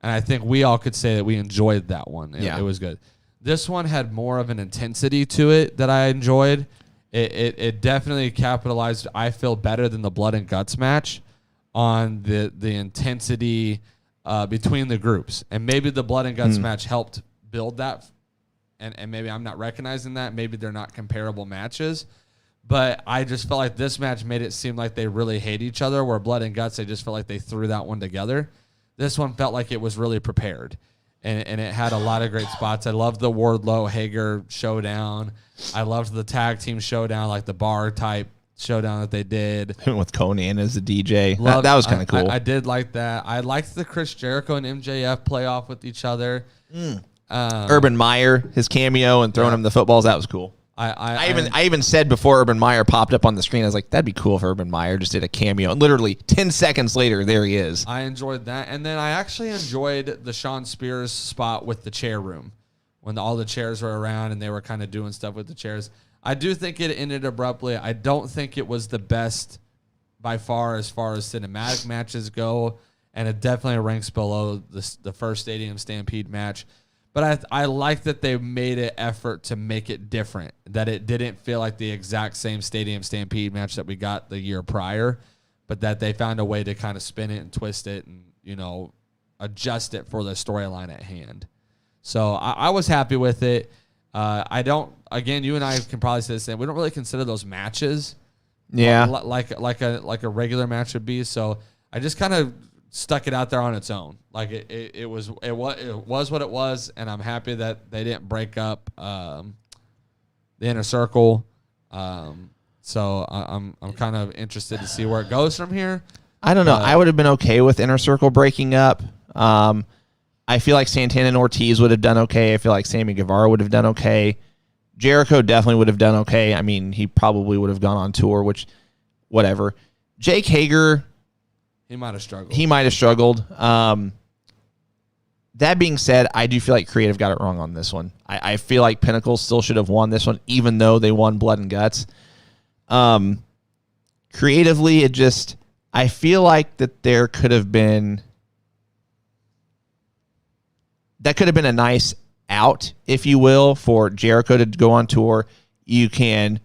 S1: And I think we all could say that we enjoyed that one. It was good. This one had more of an intensity to it that I enjoyed. It definitely capitalized, I feel, better than the Blood and Guts match on the intensity between the groups. And maybe the Blood and Guts match helped build that. And maybe I'm not recognizing that. Maybe they're not comparable matches. But I just felt like this match made it seem like they really hate each other, where Blood and Guts, they just felt like they threw that one together. This one felt like it was really prepared. And it had a lot of great spots. I loved the Wardlow-Hager showdown. I loved the tag team showdown, like the bar-type showdown that they did. With Conan as the DJ. That was kind of cool.
S2: I did like that. I liked the Chris Jericho and MJF play off with each other.
S1: Urban Meyer, his cameo and throwing him the footballs, that was cool. I even said before Urban Meyer popped up on the screen, I was like, that'd be cool if Urban Meyer just did a cameo. And literally 10 seconds later, there he is.
S2: I enjoyed that. And then I actually enjoyed the Sean Spears spot with the chair room when all the chairs were around and they were kind of doing stuff with the chairs. I do think it ended abruptly. I don't think it was the best by far as cinematic matches go. And it definitely ranks below the first Stadium Stampede match. But I like that they made an effort to make it different, that it didn't feel like the exact same Stadium Stampede match that we got the year prior, but that they found a way to kind of spin it and twist it and, adjust it for the storyline at hand. So I was happy with it. Again, you and I can probably say the same. We don't really consider those matches like a regular match would be. So I just kind of stuck it out there on its own. Like it was what it was, and I'm happy that they didn't break up the Inner Circle. So I'm kind of interested to see where it goes from here.
S1: I don't know. I would have been okay with Inner Circle breaking up. I feel like Santana and Ortiz would have done okay. I feel like Sammy Guevara would have done okay. Jericho definitely would have done okay. I mean, he probably would have gone on tour, which, whatever. Jake Hager,
S2: he might have struggled.
S1: That being said, I do feel like Creative got it wrong on this one. I feel like Pinnacle still should have won this one, even though they won Blood and Guts. Creatively, I feel like that there could have been... That could have been a nice out, if you will, for Jericho to go on tour. I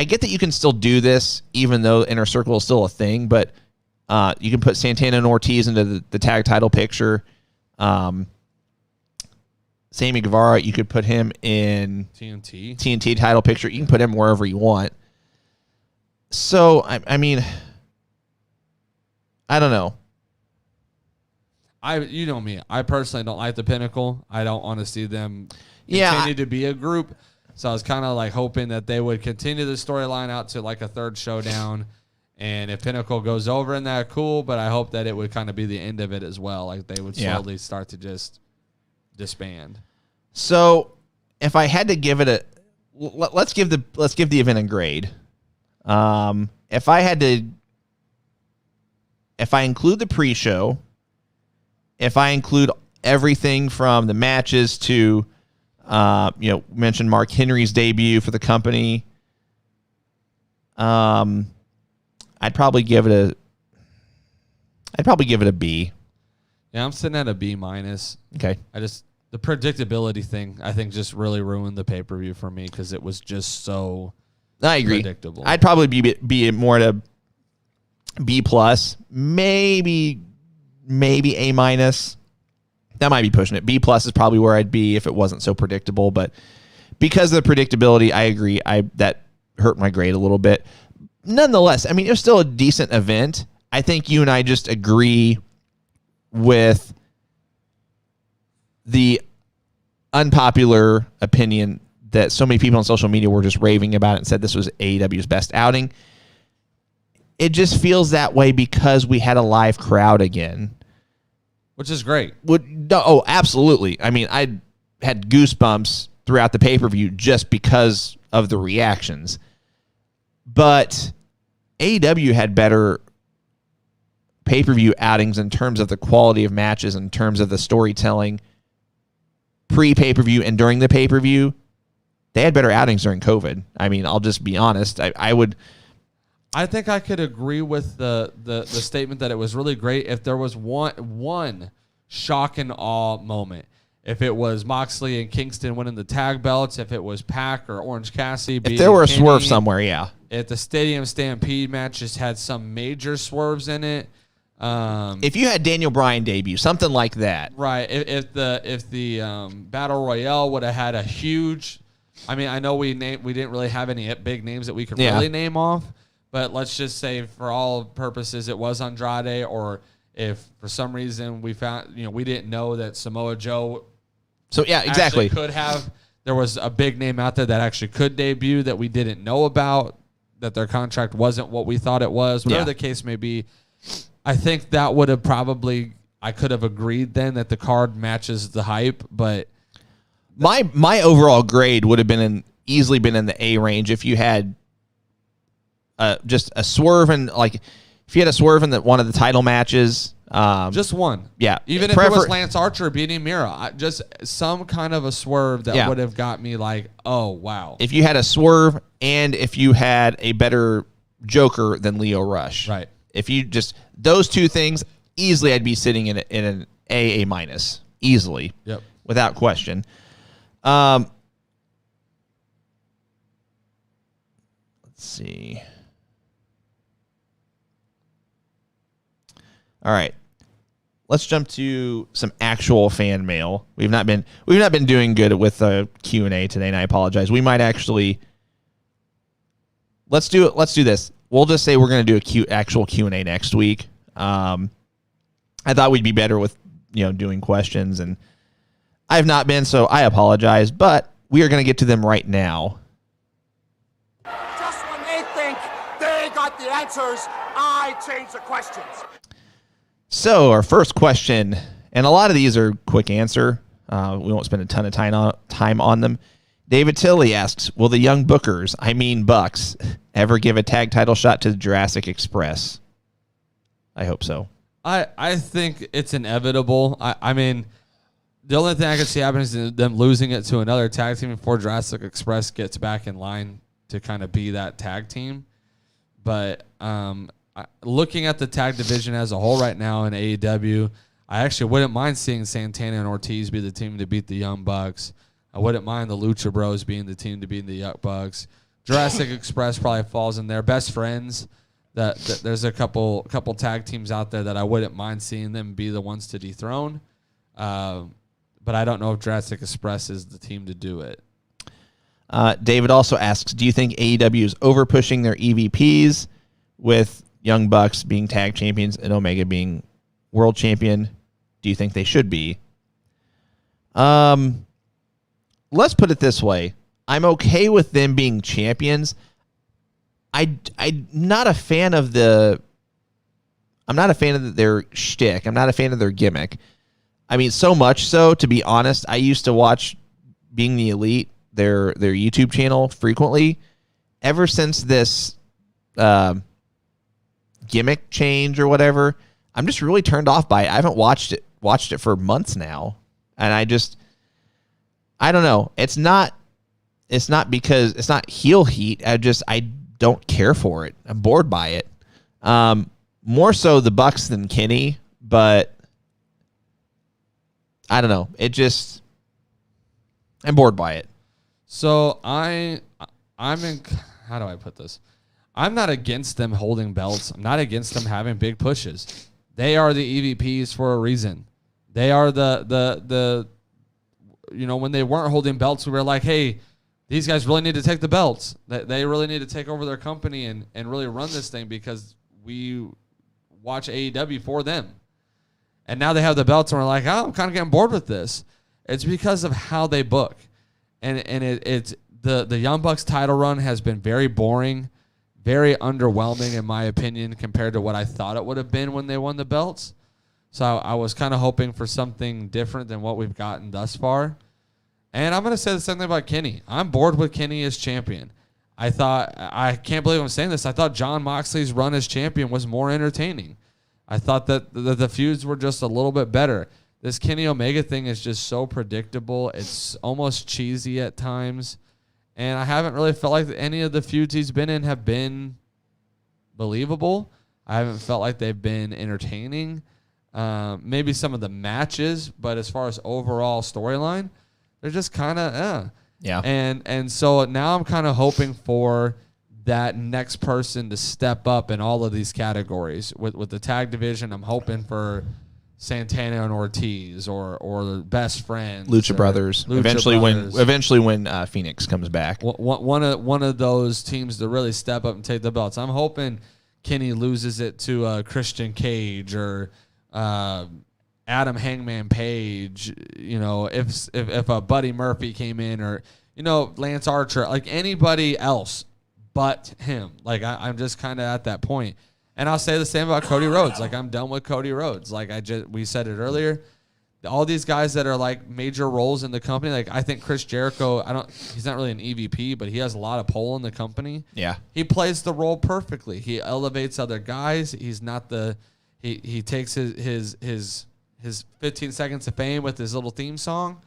S1: get that you can still do this, even though Inner Circle is still a thing, but you can put Santana and Ortiz into the tag title picture. Sammy Guevara, you could put him in TNT title picture. You can put him wherever you want. So, I mean, I don't know.
S2: You know me. I personally don't like the Pinnacle. I don't want to see them continue to be a group. So I was kind of like hoping that they would continue the storyline out to like a third showdown. And if Pinnacle goes over in that, cool. But I hope that it would kind of be the end of it as well. Like they would slowly start to just disband. So
S1: if I had to give it let's give the event a grade. If I include the pre-show, if I include everything from the matches to, mentioned Mark Henry's debut for the company, I'd probably give it a B.
S2: Yeah, I'm sitting at a B minus.
S1: Okay.
S2: The predictability thing, I think, just really ruined the pay-per-view for me because it was just so
S1: I agree.
S2: predictable.
S1: I'd probably be more at a B plus, maybe A minus. That might be pushing it. B plus is probably where I'd be if it wasn't so predictable. But because of the predictability, I agree. That hurt my grade a little bit. Nonetheless, I mean, it was still a decent event. I think you and I just agree with the unpopular opinion that so many people on social media were just raving about it and said this was AEW's best outing. It just feels that way because we had a live crowd again.
S2: Which is great.
S1: Oh, absolutely. I mean, I had goosebumps throughout the pay-per-view just because of the reactions. But AEW had better pay-per-view outings in terms of the quality of matches, in terms of the storytelling, pre-pay-per-view and during the pay-per-view. They had better outings during COVID. I mean, I'll just be honest.
S2: I think I could agree with the statement that it was really great if there was one shock and awe moment. If it was Moxley and Kingston winning the tag belts, if it was Pac or Orange Cassidy beating
S1: if there were a
S2: Kenny,
S1: swerve somewhere, yeah.
S2: If the Stadium Stampede match just had some major swerves in it.
S1: If you had Daniel Bryan debut, something like that.
S2: Right. If the Battle Royale would have had a huge... I mean, I know we didn't really have any big names that we could really name off. But let's just say, for all purposes, it was Andrade, or if for some reason we found, we didn't know that Samoa Joe.
S1: So yeah, exactly.
S2: Could have. There was a big name out there that actually could debut that we didn't know about, that their contract wasn't what we thought it was. Whatever the case may be, I think that would have I could have agreed then that the card matches the hype, but
S1: my overall grade would have easily been in the A range if you had. Just a swerve and if you had a swerve in one of the title matches,
S2: just one, even if it was Lance Archer beating Mira, just some kind of a swerve that would have got me like, oh wow.
S1: If you had a swerve and if you had a better Joker than Leo Rush,
S2: right?
S1: If you just those two things, easily I'd be sitting in an A minus easily.
S2: Yep.
S1: without question. Let's see. All right. Let's jump to some actual fan mail. We've not been doing good with the Q&A today, and I apologize. We might actually let's do this. We'll just say we're going to do actual Q&A next week. I thought we'd be better with doing questions, and I have not been, so I apologize. But we are going to get to them right now.
S3: Just when they think they got the answers, I change the questions.
S1: So our first question, and a lot of these are quick answer. We won't spend a ton of time on them. David Tilley asks, will the young Bucks, ever give a tag title shot to Jurassic Express? I hope so.
S2: I think it's inevitable. I mean, the only thing I can see happening is them losing it to another tag team before Jurassic Express gets back in line to kind of be that tag team. But looking at the tag division as a whole right now in AEW, I actually wouldn't mind seeing Santana and Ortiz be the team to beat the Young Bucks. I wouldn't mind the Lucha Bros being the team to beat the Young Bucks. Jurassic Express probably falls in there. Best Friends, that there's a couple tag teams out there that I wouldn't mind seeing them be the ones to dethrone. But I don't know if Jurassic Express is the team to do it.
S1: David also asks, do you think AEW is over pushing their EVPs with Young Bucks being tag champions and Omega being world champion? Do you think they should be? Let's put it this way. I'm okay with them being champions. I'm not a fan of their shtick. I'm not a fan of their gimmick. I mean, so much so, to be honest, I used to watch Being the Elite, their YouTube channel, frequently. Ever since this gimmick change or whatever, I'm just really turned off by it. I haven't watched it for months now, and I don't know. It's not because it's not heel heat. I don't care for it. I'm bored by it. More so the Bucks than Kenny, but I don't know. I'm bored by it.
S2: So I'm in. How do I put this? I'm not against them holding belts. I'm not against them having big pushes. They are the EVPs for a reason. They are the when they weren't holding belts, we were like, hey, these guys really need to take the belts. They really need to take over their company and really run this thing because we watch AEW for them. And now they have the belts and we're like, oh, I'm kind of getting bored with this. It's because of how they book. And it's the Young Bucks title run has been very boring, very underwhelming in my opinion compared to what I thought it would have been when they won the belts. So I was kind of hoping for something different than what we've gotten thus far. And I'm going to say the same thing about Kenny. I'm bored with Kenny as champion. I can't believe I'm saying this. I thought Jon Moxley's run as champion was more entertaining. I thought that the feuds were just a little bit better. This Kenny Omega thing is just so predictable. It's almost cheesy at times. And I haven't really felt like any of the feuds he's been in have been believable. I haven't felt like they've been entertaining. Maybe some of the matches, but as far as overall storyline, they're just kind of
S1: Yeah.
S2: And so now I'm kind of hoping for that next person to step up in all of these categories. With the tag division, I'm hoping for Santana and Ortiz or the Best Friends,
S1: Lucha Brothers. Eventually when Phoenix comes back.
S2: One of those teams to really step up and take the belts. I'm hoping Kenny loses it to Christian Cage or Adam Hangman Page, if a Buddy Murphy came in or, Lance Archer, like anybody else but him. Like I'm just kind of at that point. And I'll say the same about Cody Rhodes. Like I'm done with Cody Rhodes. Like we said it earlier. All these guys that are like major roles in the company, like I think Chris Jericho, he's not really an EVP, but he has a lot of pull in the company.
S1: Yeah.
S2: He plays the role perfectly. He elevates other guys. He's not he takes his 15 seconds of fame with his little theme song,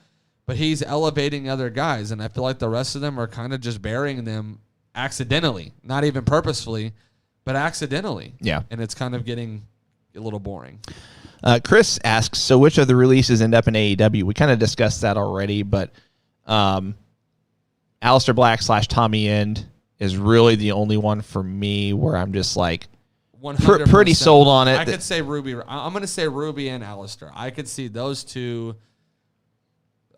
S2: but he's elevating other guys. And I feel like the rest of them are kind of just burying them accidentally, not even purposefully, but accidentally.
S1: Yeah.
S2: And it's kind of getting a little boring.
S1: Chris asks, so which of the releases end up in AEW? We kind of discussed that already, but Aleister Black / Tommy End is really the only one for me where I'm just like
S2: 100%.
S1: Pretty sold on it.
S2: I could say Ruby. I'm going to say Ruby and Aleister. I could see those two.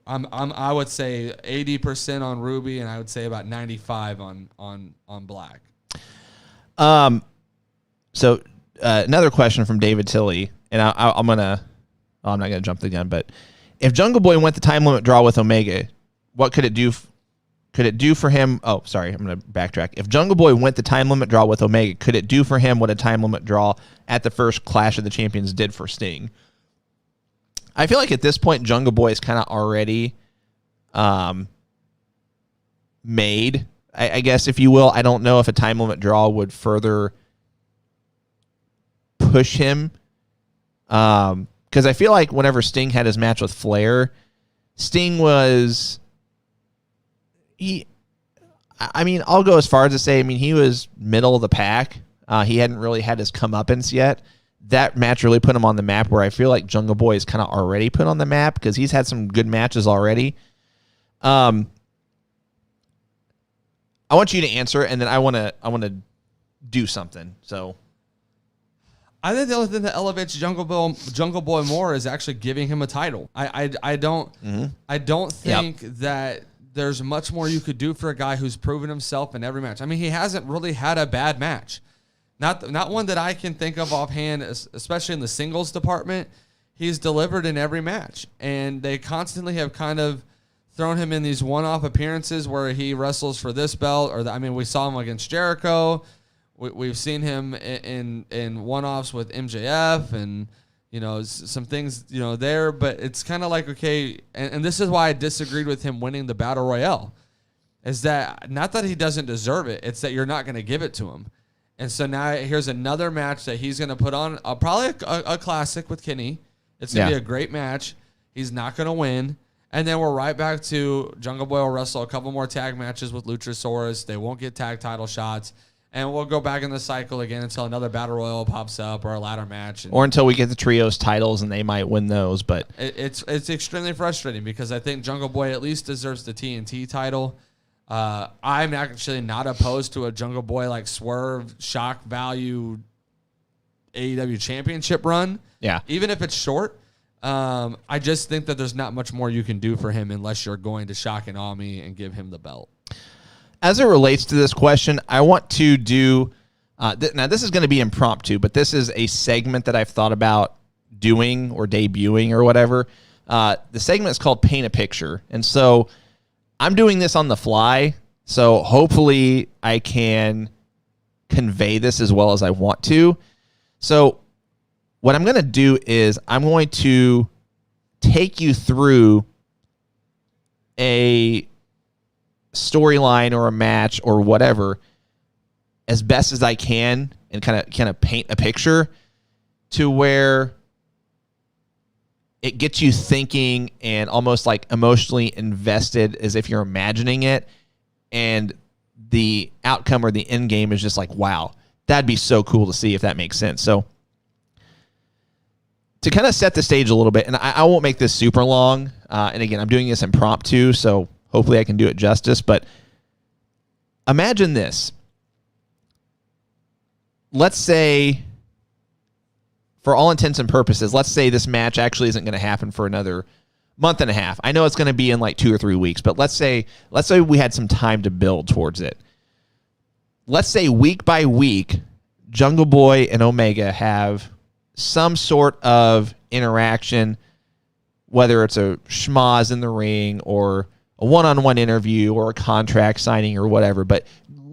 S2: I would say 80% on Ruby, and I would say about 95 on Black.
S1: So another question from David Tilley, and I'm not gonna jump the gun, but if Jungle Boy went the time limit draw with Omega, what could it do? Could it do for him? Oh, sorry, I'm gonna backtrack. If Jungle Boy went the time limit draw with Omega, could it do for him what a time limit draw at the first Clash of the Champions did for Sting? I feel like at this point, Jungle Boy is kind of already made, I guess, if you will. I don't know if a time limit draw would further push him. Because I feel like whenever Sting had his match with Flair, Sting was... I'll go as far as to say, he was middle of the pack. He hadn't really had his comeuppance yet. That match really put him on the map, where I feel like Jungle Boy is kind of already put on the map because he's had some good matches already. I want you to answer, and then I want to do something. So,
S2: I think the only thing that elevates Jungle Boy more is actually giving him a title. I don't think that there's much more you could do for a guy who's proven himself in every match. He hasn't really had a bad match. Not one that I can think of offhand, especially in the singles department. He's delivered in every match, and they constantly have kind of thrown him in these one-off appearances where he wrestles for this belt, we saw him against Jericho. We've seen him in one-offs with MJF and some things there, but it's kind of like, okay, and this is why I disagreed with him winning the Battle Royale, is that not that he doesn't deserve it, it's that you're not going to give it to him. And so now here's another match that he's going to put on, probably a classic with Kenny. It's going to be a great match. He's not going to win. And then we're right back to Jungle Boy will wrestle a couple more tag matches with Luchasaurus. They won't get tag title shots. And we'll go back in the cycle again until another Battle Royal pops up or a ladder match. Or
S1: until we get the trios titles and they might win those. But
S2: it's extremely frustrating because I think Jungle Boy at least deserves the TNT title. I'm actually not opposed to a Jungle Boy like Swerve shock value AEW championship run.
S1: Yeah.
S2: Even if it's short. I just think that there's not much more you can do for him unless you're going to shock and awe me and give him the belt.
S1: As it relates to this question, I want to do now this is going to be impromptu, but this is a segment that I've thought about doing or debuting or whatever. The segment is called Paint a Picture. And so I'm doing this on the fly, so hopefully I can convey this as well as I want to. So what I'm going to do is I'm going to take you through a storyline or a match or whatever as best as I can and kind of paint a picture to where it gets you thinking and almost like emotionally invested as if you're imagining it, and the outcome or the end game is just like, wow, that'd be so cool to see, if that makes sense. So to kind of set the stage a little bit, and I won't make this super long, and again, I'm doing this impromptu, so hopefully I can do it justice, but imagine this. Let's say, for all intents and purposes, let's say this match actually isn't going to happen for another month and a half. I know it's going to be in like 2 or 3 weeks, but let's say we had some time to build towards it. Let's say week by week, Jungle Boy and Omega have some sort of interaction, whether it's a schmoz in the ring or a one-on-one interview or a contract signing or whatever. But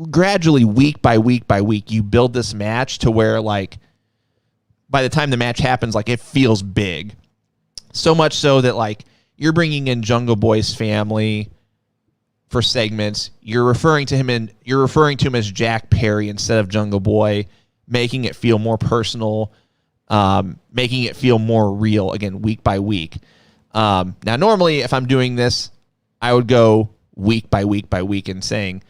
S1: gradually, week by week by week, you build this match to where, like, by the time the match happens, like, it feels big. So much so that, like, you're bringing in Jungle Boy's family for segments. You're referring to him as Jack Perry instead of Jungle Boy, making it feel more personal, making it feel more real, again, week by week. Now, normally, if I'm doing this, I would go week by week by week and saying,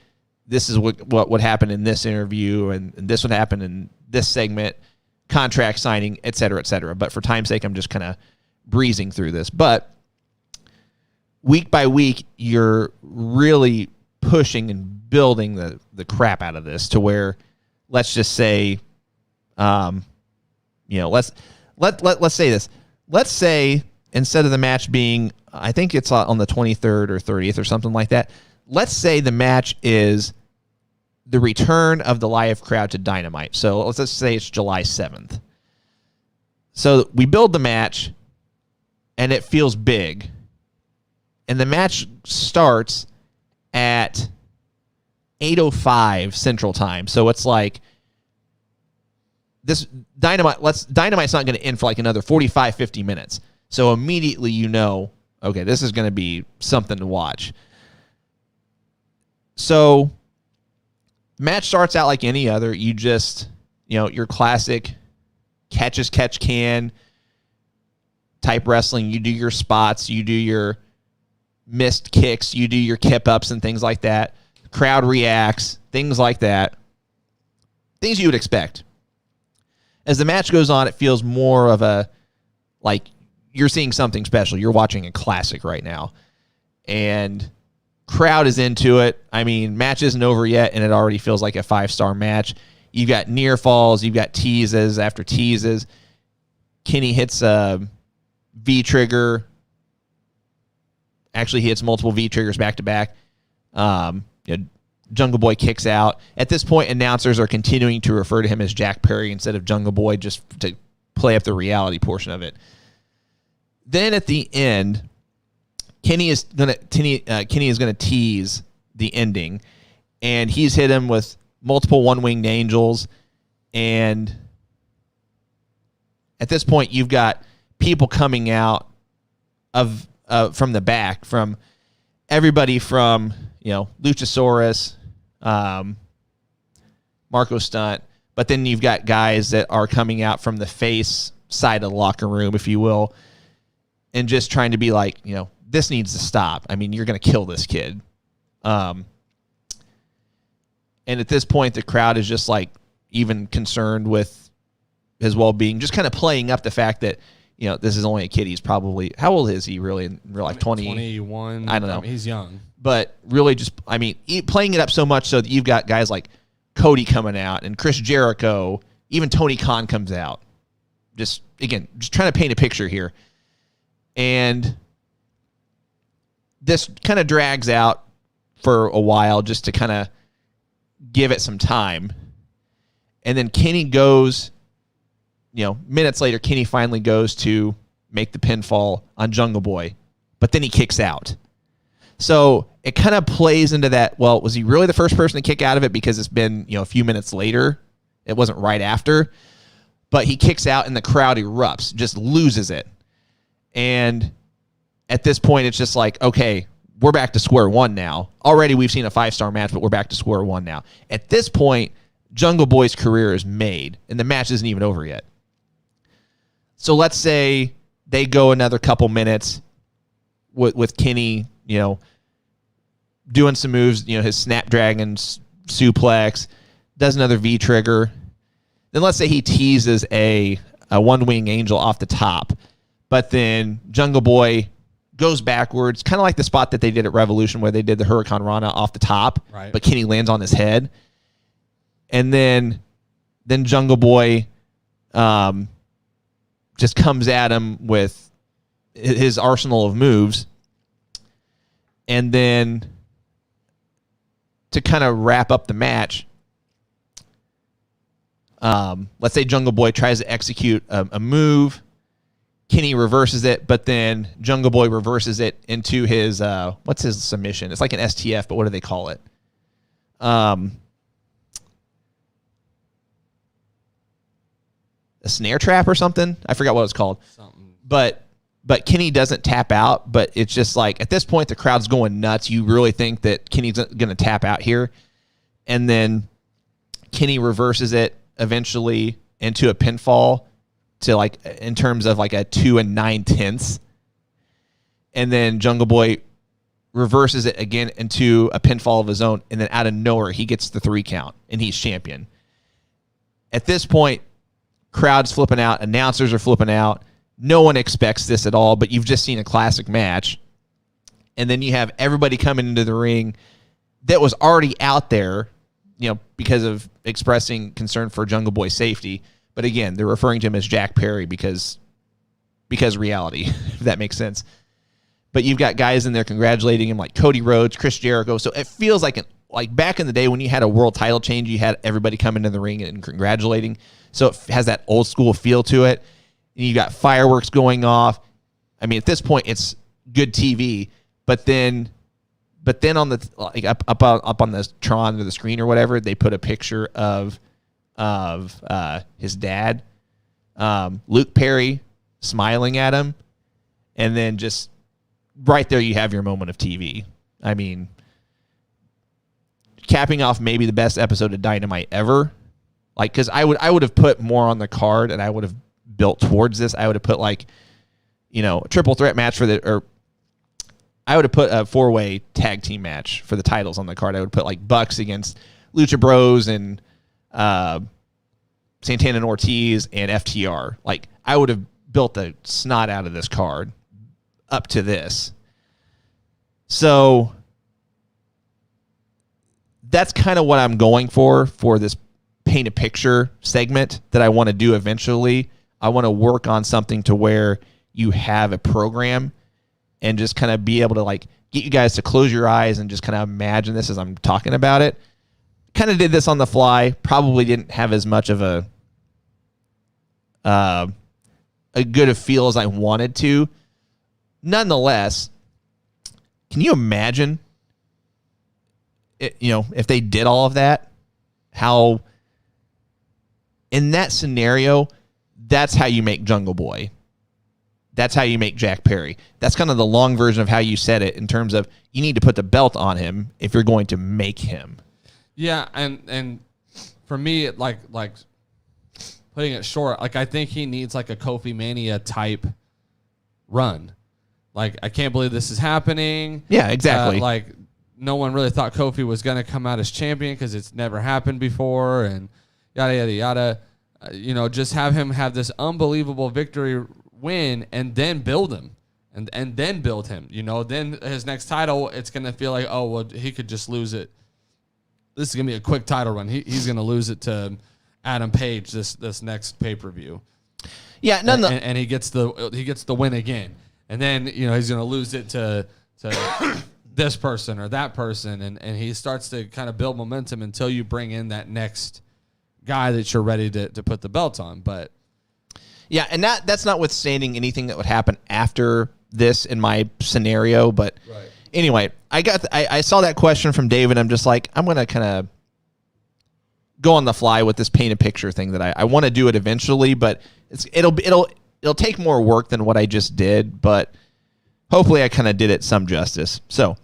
S1: this is what would happen in this interview, and this would happen in this segment. contract signing, et cetera, et cetera. But for time's sake, I'm just kind of breezing through this. But week by week, you're really pushing and building the crap out of this to where, let's just say, let's say this. Let's say instead of the match being, I think it's on the 23rd or 30th or something like that. Let's say the match is the return of the live crowd to Dynamite. So let's just say it's July 7th. So we build the match, and it feels big. And the match starts at 8:05 Central Time. So it's like this Dynamite's not going to end for like another 45, 50 minutes. So immediately you know, okay, this is going to be something to watch. So match starts out like any other. You just, your classic catch as catch can type wrestling. You do your spots. You do your missed kicks. You do your kip ups and things like that. Crowd reacts, things like that. Things you would expect. As the match goes on, it feels more of a, like, you're seeing something special. You're watching a classic right now. And crowd is into it. I mean, match isn't over yet, and it already feels like a 5-star match. You've got near falls. You've got teases after teases. Kenny hits a V-trigger. Actually, he hits multiple V-triggers back-to-back. Jungle Boy kicks out. At this point, announcers are continuing to refer to him as Jack Perry instead of Jungle Boy, just to play up the reality portion of it. Then at the end, Kenny is gonna tease the ending, and he's hit him with multiple one-winged angels. And at this point, you've got people coming out of from the back, from everybody from Luchasaurus, Marco Stunt, but then you've got guys that are coming out from the face side of the locker room, if you will, and just trying to be like, this needs to stop. I mean, you're going to kill this kid. And at this point, the crowd is just like even concerned with his well-being, just kind of playing up the fact that, this is only a kid. He's probably, how old is he really? In real life, 20?
S2: 21.
S1: I don't know.
S2: He's young.
S1: But really just, playing it up so much so that you've got guys like Cody coming out and Chris Jericho, even Tony Khan comes out. Just trying to paint a picture here. And this kind of drags out for a while just to kind of give it some time. And then Kenny goes, minutes later, Kenny finally goes to make the pinfall on Jungle Boy, but then he kicks out. So it kind of plays into that, well, was he really the first person to kick out of it because it's been, a few minutes later? It wasn't right after. But he kicks out and the crowd erupts, just loses it. And at this point, it's just like, okay, we're back to square one now. Already we've seen a 5-star match, but we're back to square one now. At this point, Jungle Boy's career is made, and the match isn't even over yet. So let's say they go another couple minutes with Kenny, doing some moves, his Snapdragon suplex, does another V-trigger. Then let's say he teases a one-wing angel off the top, but then Jungle Boy goes backwards, kind of like the spot that they did at Revolution where they did the Hurricane Rana off the top,
S2: right,
S1: but Kenny lands on his head. And then Jungle Boy just comes at him with his arsenal of moves. And then to kind of wrap up the match, let's say Jungle Boy tries to execute a move. Kenny reverses it, but then Jungle Boy reverses it into his, what's his submission? It's like an STF, but what do they call it? A snare trap or something? I forgot what it's called.
S2: Something.
S1: But Kenny doesn't tap out, but it's just like, at this point, the crowd's going nuts. You really think that Kenny's going to tap out here. And then Kenny reverses it eventually into a pinfall to, like, in terms of like a 2 9/10. And then Jungle Boy reverses it again into a pinfall of his own. And then out of nowhere, he gets the 3 count and he's champion. At this point, crowd's flipping out, announcers are flipping out. No one expects this at all, but you've just seen a classic match. And then you have everybody coming into the ring that was already out there, because of expressing concern for Jungle Boy's safety. But again, they're referring to him as Jack Perry because reality, if that makes sense. But you've got guys in there congratulating him like Cody Rhodes, Chris Jericho. So it feels like back in the day when you had a world title change, you had everybody come into the ring and congratulating. So it has that old school feel to it. And you got fireworks going off. I mean, at this point, it's good TV. But then on the up on the Tron or the screen or whatever, they put a picture of his dad, Luke Perry, smiling at him, and then just right there you have your moment of TV. I mean, capping off maybe the best episode of Dynamite ever. Like, because I would have put more on the card, and I would have built towards this. I would have put a triple threat match I would have put a 4-way tag team match for the titles on the card. I would put like Bucks against Lucha Bros and Santana and Ortiz and FTR. Like, I would have built the snot out of this card up to this. So that's kind of what I'm going for this paint a picture segment that I want to do eventually. I want to work on something to where you have a program and just kind of be able to like get you guys to close your eyes and just kind of imagine this as I'm talking about it. Kind of did this on the fly. Probably didn't have as much of a good a feel as I wanted to. Nonetheless, can you imagine if they did all of that, how in that scenario, that's how you make Jungle Boy. That's how you make Jack Perry. That's kind of the long version of how you said it in terms of you need to put the belt on him if you're going to make him.
S2: Yeah, and for me, like putting it short, like I think he needs like a Kofi Mania type run. Like, I can't believe this is happening.
S1: Yeah, exactly.
S2: Like, no one really thought Kofi was going to come out as champion because it's never happened before, and yada, yada, yada. Just have him have this unbelievable victory win and then build him. And then build him. Then his next title, it's going to feel like, oh, well, he could just lose it. This is going to be a quick title run. He's going to lose it to Adam Page this next pay-per-view.
S1: Yeah,
S2: and he gets the win again. And then, he's going to lose it to this person or that person. And he starts to kind of build momentum until you bring in that next guy that you're ready to put the belt on. But
S1: yeah, and that's notwithstanding anything that would happen after this in my scenario. But
S2: right.
S1: Anyway, I saw that question from David. I'm just like, I'm going to kind of go on the fly with this paint a picture thing that I want to do it eventually, but it'll take more work than what I just did, but hopefully I kind of did it some justice. So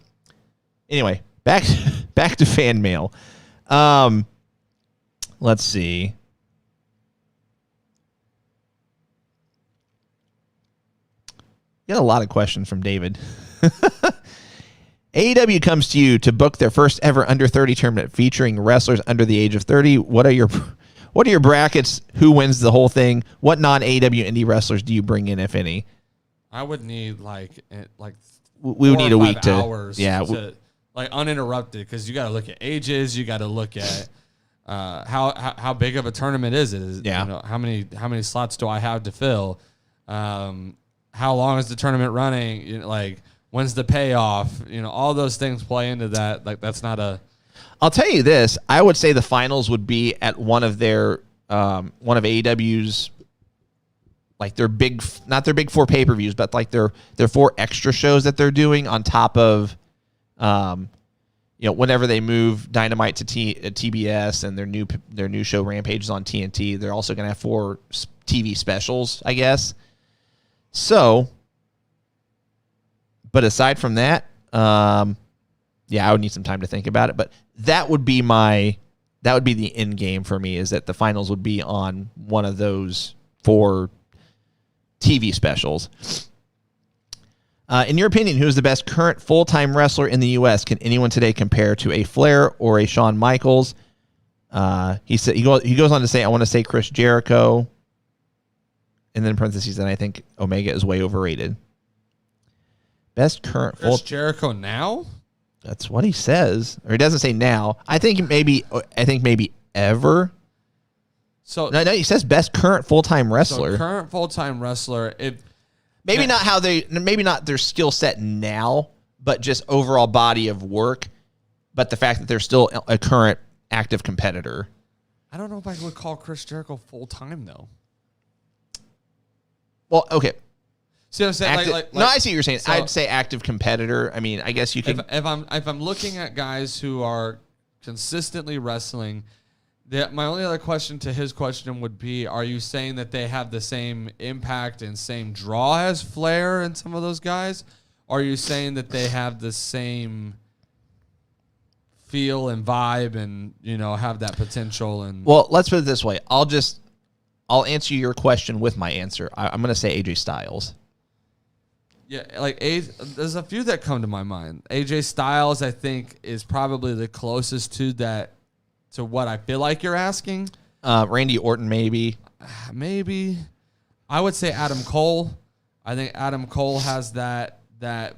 S1: anyway, back to fan mail. Let's see. Got a lot of questions from David. AEW comes to you to book their first ever under 30 tournament featuring wrestlers under the age of 30. What are your brackets? Who wins the whole thing? What non-AEW indie wrestlers do you bring in, if any?
S2: I would need like
S1: we would need a week
S2: hours
S1: to
S2: like uninterrupted, because you got to look at ages, you got to look at how big of a tournament is it? How many slots do I have to fill? How long is the tournament running? When's the payoff? All those things play into that. Like, that's not a.
S1: I'll tell you this. I would say the finals would be at one of AEW's, like their big, not their big 4 pay-per-views, but like their 4 extra shows that they're doing on top of, whenever they move Dynamite to TBS and their new show Rampage is on TNT, they're also going to have 4 TV specials, I guess. So, but aside from that, I would need some time to think about it. But that would be the end game for me, is that the finals would be on one of those 4 TV specials. In your opinion, who is the best current full-time wrestler in the U.S.? Can anyone today compare to a Flair or a Shawn Michaels? He goes on to say, I want to say Chris Jericho. and then in parentheses, and I think Omega is way overrated. Best current full.
S2: Chris Jericho now?
S1: That's what he says, or he doesn't say now. I think maybe ever.
S2: So
S1: No, he says best current full-time wrestler.
S2: So current full-time wrestler.
S1: Maybe not their skill set now, but just overall body of work. But the fact that they're still a current active competitor.
S2: I don't know if I would call Chris Jericho full-time though.
S1: Well, okay.
S2: See what I'm saying?
S1: No, I see what you're saying.
S2: So,
S1: I'd say active competitor. I mean, I guess you could.
S2: If I'm looking at guys who are consistently wrestling, my only other question to his question would be: are you saying that they have the same impact and same draw as Flair and some of those guys? Or are you saying that they have the same feel and vibe and have that potential? And
S1: Well, let's put it this way. I'll answer your question with my answer. I'm going to say AJ Styles.
S2: yeah, there's a few that come to my mind. AJ Styles, I think, is probably the closest to that, to what I feel like you're asking.
S1: Randy Orton, maybe.
S2: Maybe. I would say Adam Cole. I think Adam Cole has that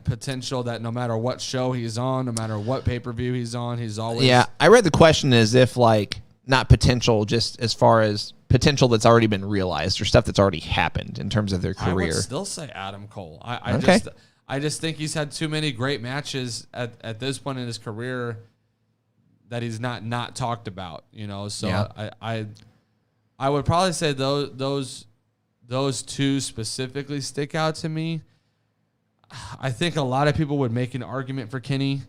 S2: potential that no matter what show he's on, no matter what pay-per-view he's on, he's always...
S1: Yeah, I read the question as if, not potential, just as far as potential that's already been realized or stuff that's already happened in terms of their career.
S2: I would still say Adam Cole.
S1: Okay.
S2: I just think he's had too many great matches at this point in his career that he's not talked about, So
S1: Yeah.
S2: I would probably say those two specifically stick out to me. I think a lot of people would make an argument for Kenny.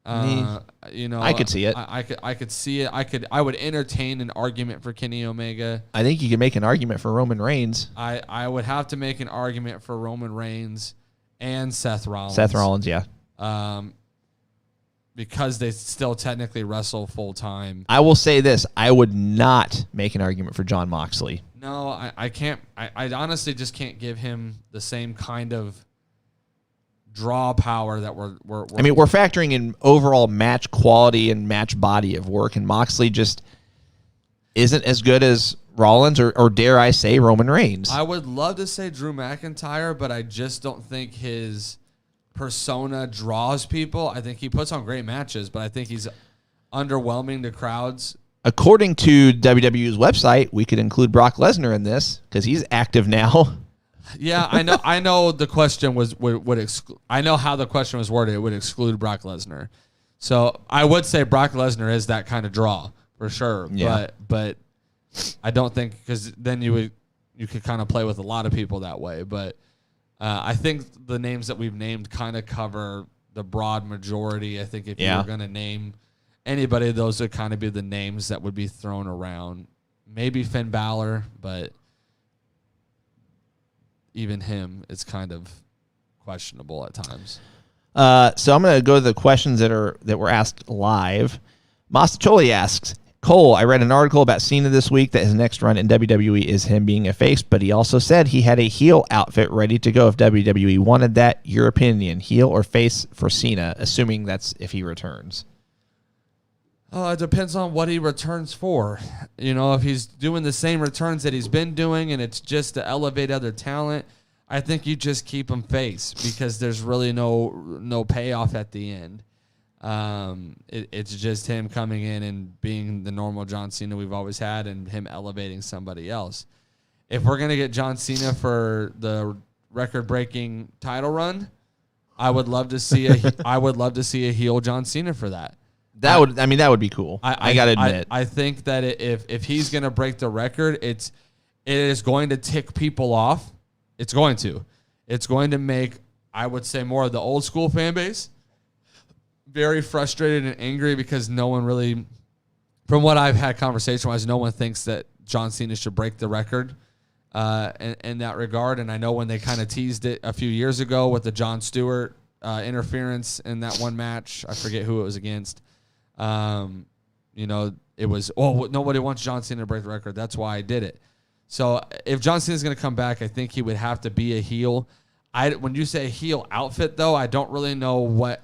S1: I could see it.
S2: I could see it. I would entertain an argument for Kenny Omega.
S1: I think you could make an argument for Roman Reigns.
S2: I would have to make an argument for Roman Reigns and Seth Rollins.
S1: Yeah.
S2: Because they still technically wrestle full time.
S1: I will say this. I would not make an argument for Jon Moxley.
S2: No, I can't. I honestly just can't give him the same kind of draw power that we're
S1: factoring in overall match quality and match body of work, and Moxley just isn't as good as Rollins or dare I say Roman Reigns.
S2: I would love to say Drew McIntyre, but I just don't think his persona draws people. I think he puts on great matches, but I think he's underwhelming to crowds.
S1: According to WWE's website, we could include Brock Lesnar in this because he's active now.
S2: Yeah, I know. I know the question would exclude. I know how the question was worded. It would exclude Brock Lesnar. So I would say Brock Lesnar is that kind of draw for sure.
S1: Yeah.
S2: But I don't think, because then you could kind of play with a lot of people that way. But I think the names that we've named kind of cover the broad majority. I think if you were going to name anybody, those would kind of be the names that would be thrown around. Maybe Finn Balor, but even him, it's kind of questionable at times.
S1: So I'm going to go to the questions that were asked live. Masacholi asks, Cole, I read an article about Cena this week that his next run in WWE is him being a face, but he also said he had a heel outfit ready to go if WWE wanted that. Your opinion, heel or face for Cena, assuming that's if he returns?
S2: It depends on what he returns for. If he's doing the same returns that he's been doing and it's just to elevate other talent, I think you just keep him face because there's really no payoff at the end. It's just him coming in and being the normal John Cena we've always had and him elevating somebody else. If we're going to get John Cena for the record-breaking title run, I would love to see a heel John Cena for that.
S1: That would be cool. I got to admit.
S2: I think that if he's going to break the record, it is going to tick people off. It's going to make, I would say, more of the old school fan base very frustrated and angry because no one really, from what I've had conversation-wise, no one thinks that John Cena should break the record in that regard. And I know when they kind of teased it a few years ago with the Jon Stewart interference in that one match, I forget who it was against. It was, nobody wants John Cena to break the record. That's why I did it. So if John Cena's going to come back, I think he would have to be a heel. When you say heel outfit, though, I don't really know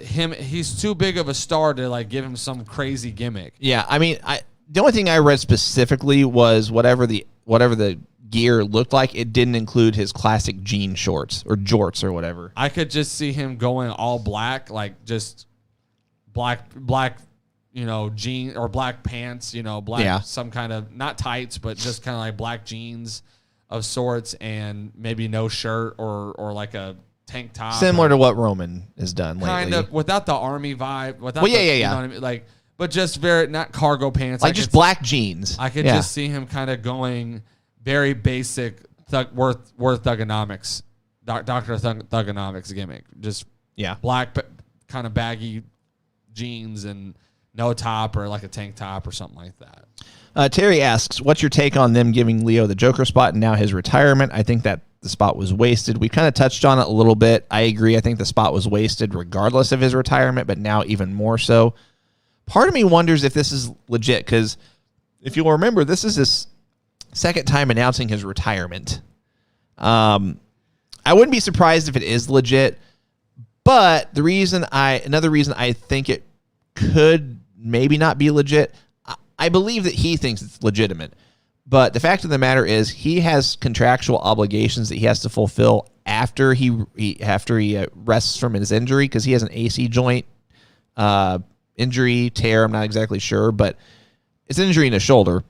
S2: he's too big of a star to give him some crazy gimmick.
S1: Yeah, the only thing I read specifically was whatever the whatever the gear looked like, it didn't include his classic jean shorts or jorts or whatever.
S2: I could just see him going all black, like just black, jean or black pants, black, some kind of, not tights, but just kind of like black jeans of sorts, and maybe no shirt or like a tank top.
S1: Similar to what Roman has done lately.
S2: Kind of, without the army vibe. Without
S1: You
S2: know what I mean? Like, but just very, not cargo pants.
S1: Like just black jeans.
S2: I could just see him kind of going very basic Worth Thugonomics, Dr. Thugonomics gimmick. Just black kind of baggy jeans and no top or like a tank top or something like that.
S1: Terry asks, what's your take on them giving Leo the Joker spot and now his retirement? I think that the spot was wasted. We kind of touched on it a little bit. I agree. I think the spot was wasted regardless of his retirement, but now even more so. Part of me wonders if this is legit, because if you'll remember, this is his second time announcing his retirement. I wouldn't be surprised if it is legit, but another reason I think it could maybe not be legit, I believe that he thinks it's legitimate. But the fact of the matter is he has contractual obligations that he has to fulfill after he rests from his injury, because he has an AC joint injury, tear, I'm not exactly sure, but it's an injury in his shoulder.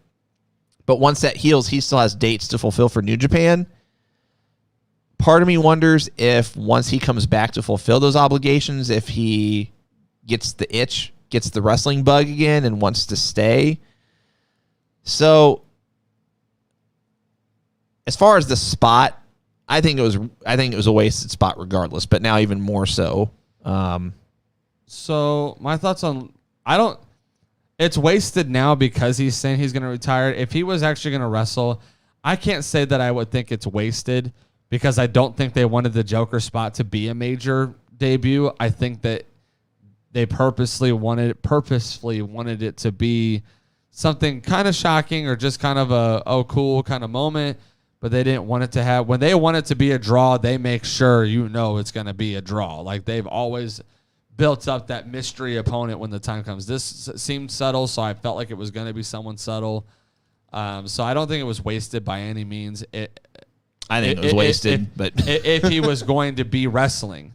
S1: But once that heals, he still has dates to fulfill for New Japan. Part of me wonders if once he comes back to fulfill those obligations, if he gets the itch, gets the wrestling bug again and wants to stay. So as far as the spot, I think it was a wasted spot regardless, but now even more so.
S2: So my thoughts on, it's wasted now because he's saying he's going to retire. If he was actually going to wrestle, I can't say that I would think it's wasted, because I don't think they wanted the Joker spot to be a major debut. I think that they purposely wanted it to be something kind of shocking or just kind of a cool kind of moment, but they didn't want it to have, when they want it to be a draw, they make sure it's going to be a draw. Like they've always built up that mystery opponent when the time comes. This seemed subtle, so I felt like it was going to be someone subtle. So I don't think it was wasted by any means.
S1: I think it was wasted, but
S2: if he was going to be wrestling,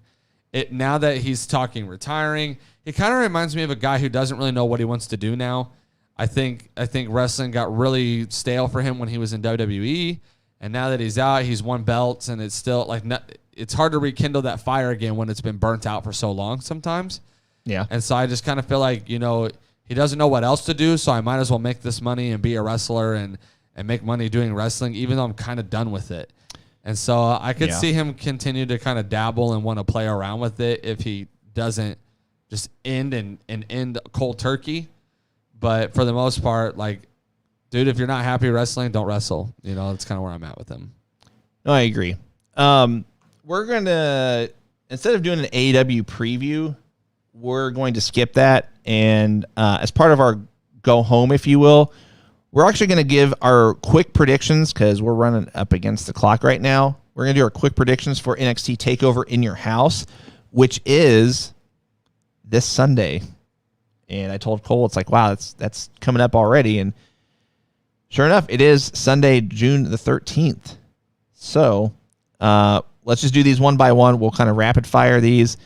S2: now that he's talking retiring, he kind of reminds me of a guy who doesn't really know what he wants to do now. I think wrestling got really stale for him when he was in WWE, and now that he's out, he's won belts, and it's still like it's hard to rekindle that fire again when it's been burnt out for so long sometimes.
S1: Yeah.
S2: And so I just kind of feel like, he doesn't know what else to do, so I might as well make this money and be a wrestler and make money doing wrestling, even though I'm kind of done with it. And so I could see him continue to kind of dabble and want to play around with it if he doesn't just end cold turkey. But for the most part, like, dude, if you're not happy wrestling, don't wrestle. That's kind of where I'm at with him.
S1: No, I agree. We're going to, instead of doing an AEW preview, we're going to skip that. And as part of our go home, if you will, we're actually going to give our quick predictions, because we're running up against the clock right now. We're going to do our quick predictions for NXT TakeOver in Your House, which is this Sunday. And I told Cole, it's like, wow, that's coming up already. And sure enough, it is Sunday, June the 13th. So let's just do these one by one. We'll kind of rapid fire these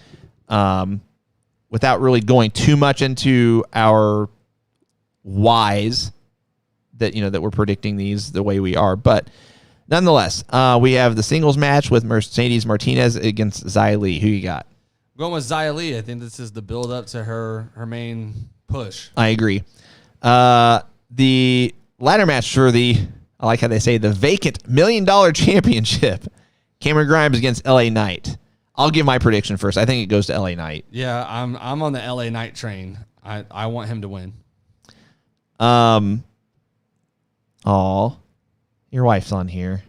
S1: without really going too much into our whys that we're predicting these the way we are. But nonetheless, we have the singles match with Mercedes Martinez against Xia Li. Who you got?
S2: I'm going with Xia Li. I think this is the build up to her main push.
S1: I agree. The ladder match for I like how they say, the vacant $1 million championship. Cameron Grimes against LA Knight. I'll give my prediction first. I think it goes to LA Knight.
S2: Yeah, I'm on the LA Knight train. I want him to win.
S1: Oh, your wife's on here.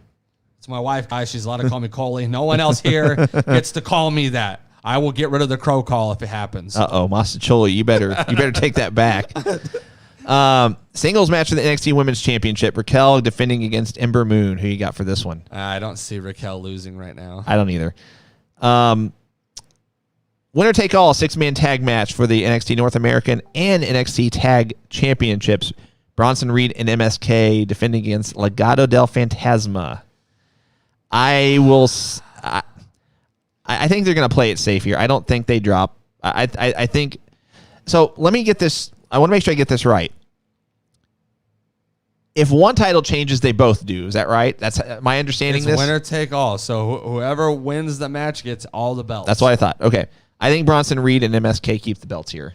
S2: It's my wife, guys. She's allowed to call me Coley. No one else here gets to call me that. I will get rid of the crow call if it happens.
S1: Masacholi, you better take that back. Singles match for the NXT Women's Championship. Raquel defending against Ember Moon. Who you got for this one?
S2: I don't see Raquel losing right now.
S1: I don't either. Winner take all 6-man tag match for the NXT North American and NXT Tag Championships. Bronson Reed and MSK defending against Legado del Fantasma. I think they're going to play it safe here. I don't think they drop. I think so. Let me get this. I want to make sure I get this right. If one title changes, they both do. Is that right? That's my understanding.
S2: It's winner take all. So whoever wins the match gets all the belts.
S1: That's what I thought. Okay. I think Bronson Reed and MSK keep the belts here.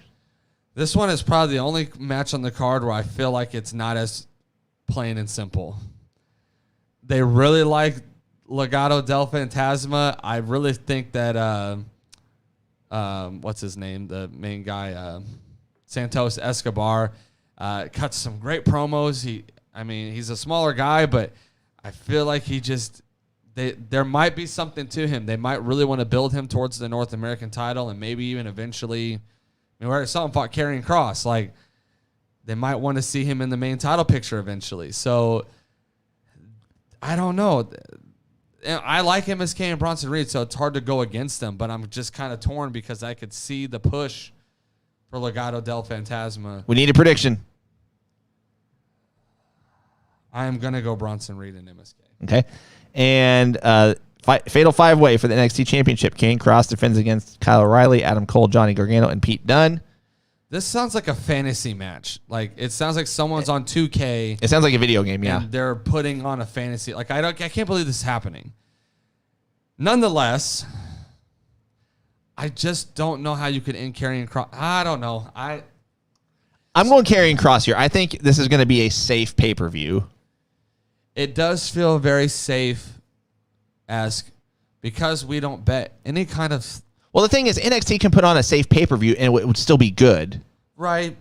S2: This one is probably the only match on the card where I feel like it's not as plain and simple. They really like Legado del Fantasma. I really think that what's his name? The main guy, Santos Escobar, cuts some great promos. He's a smaller guy, but I feel like there might be something to him. They might really want to build him towards the North American title and maybe even eventually. We already saw him fought Karrion Kross. Like, they might want to see him in the main title picture eventually. So, I don't know. I like MSK and Bronson Reed, so it's hard to go against them, but I'm just kind of torn because I could see the push for Legado del Fantasma.
S1: We need a prediction.
S2: I am going to go Bronson Reed and MSK.
S1: Okay. And Fatal 5-Way for the NXT Championship. Karrion Kross defends against Kyle O'Reilly, Adam Cole, Johnny Gargano, and Pete Dunne.
S2: This sounds like a fantasy match. Like, it sounds like someone's on 2K.
S1: It sounds like a video game, yeah.
S2: And they're putting on a fantasy. Like, I can't believe this is happening. Nonetheless, I just don't know how you could end Karrion Kross. I don't know. I'm
S1: going Karrion Kross here. I think this is going to be a safe pay-per-view.
S2: It does feel very safe-esque because we don't bet any kind of...
S1: Well, the thing is, NXT can put on a safe pay-per-view and it would still be good.
S2: Right.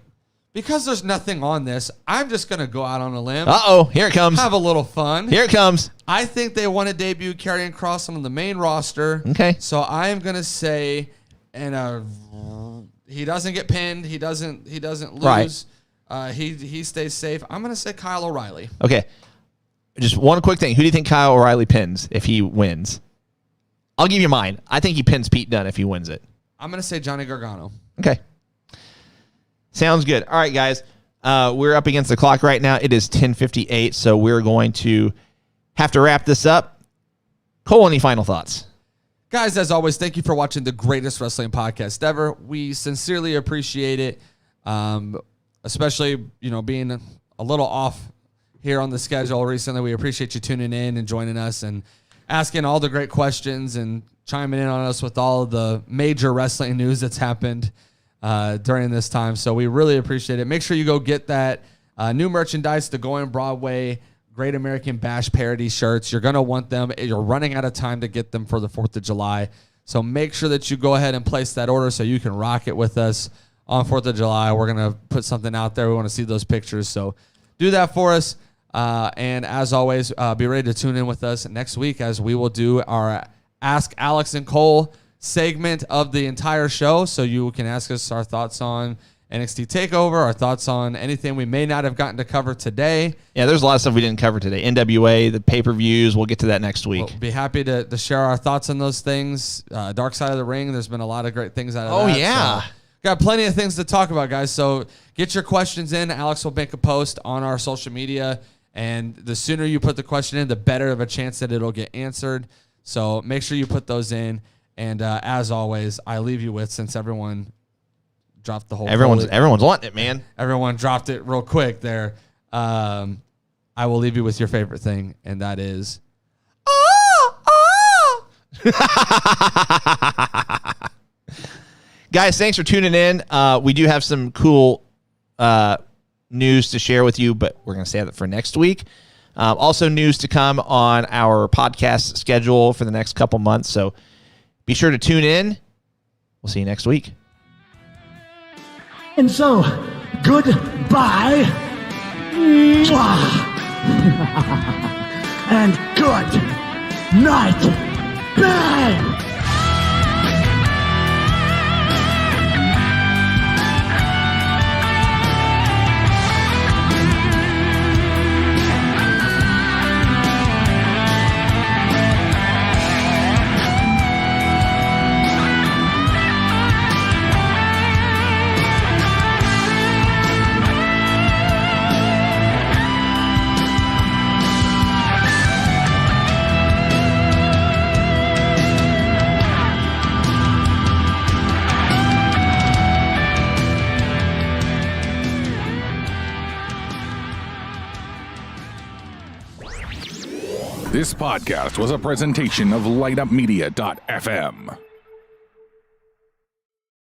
S2: Because there's nothing on this, I'm just going to go out on a limb.
S1: Uh-oh, here it comes.
S2: Have a little fun.
S1: Here it comes.
S2: I think they want to debut Karrion Kross on the main roster.
S1: Okay.
S2: So I am going to say, he doesn't get pinned. He doesn't lose.
S1: Right.
S2: He stays safe. I'm going to say Kyle O'Reilly.
S1: Okay. Just one quick thing. Who do you think Kyle O'Reilly pins if he wins? I'll give you mine. I think he pins Pete Dunne if he wins it.
S2: I'm going to say Johnny Gargano.
S1: Okay. Sounds good. All right, guys. We're up against the clock right now. It is 10:58, so we're going to have to wrap this up. Cole, any final thoughts?
S2: Guys, as always, thank you for watching the greatest wrestling podcast ever. We sincerely appreciate it, especially being a little off here on the schedule recently. We appreciate you tuning in and joining us and asking all the great questions and chiming in on us with all of the major wrestling news that's happened during this time. So we really appreciate it. Make sure you go get that new merchandise, the Going Broadway Great American Bash parody shirts. You're going to want them. You're running out of time to get them for the 4th of July. So make sure that you go ahead and place that order so you can rock it with us on 4th of July. We're going to put something out there. We want to see those pictures. So do that for us. And as always, be ready to tune in with us next week as we will do our Ask Alex and Cole segment of the entire show. So you can ask us our thoughts on NXT TakeOver, our thoughts on anything we may not have gotten to cover today.
S1: Yeah, there's a lot of stuff we didn't cover today. NWA, the pay-per-views, we'll get to that next week.
S2: We'll be happy to share our thoughts on those things. Dark Side of the Ring, there's been a lot of great things out of that.
S1: Oh, yeah.
S2: So got plenty of things to talk about, guys. So get your questions in. Alex will make a post on our social media. And the sooner you put the question in, the better of a chance that it'll get answered. So make sure you put those in. And as always, I leave you with, since everyone dropped the whole...
S1: Everyone's wanting it, man.
S2: Everyone dropped it real quick there. I will leave you with your favorite thing, and that is...
S1: Guys, thanks for tuning in. We do have some cool... news to share with you, but we're going to save it for next week. Also news to come on our podcast schedule for the next couple months, so be sure to tune in. We'll see you next week.
S4: And so, goodbye. And good night. Bang!
S5: This podcast was a presentation of lightupmedia.fm.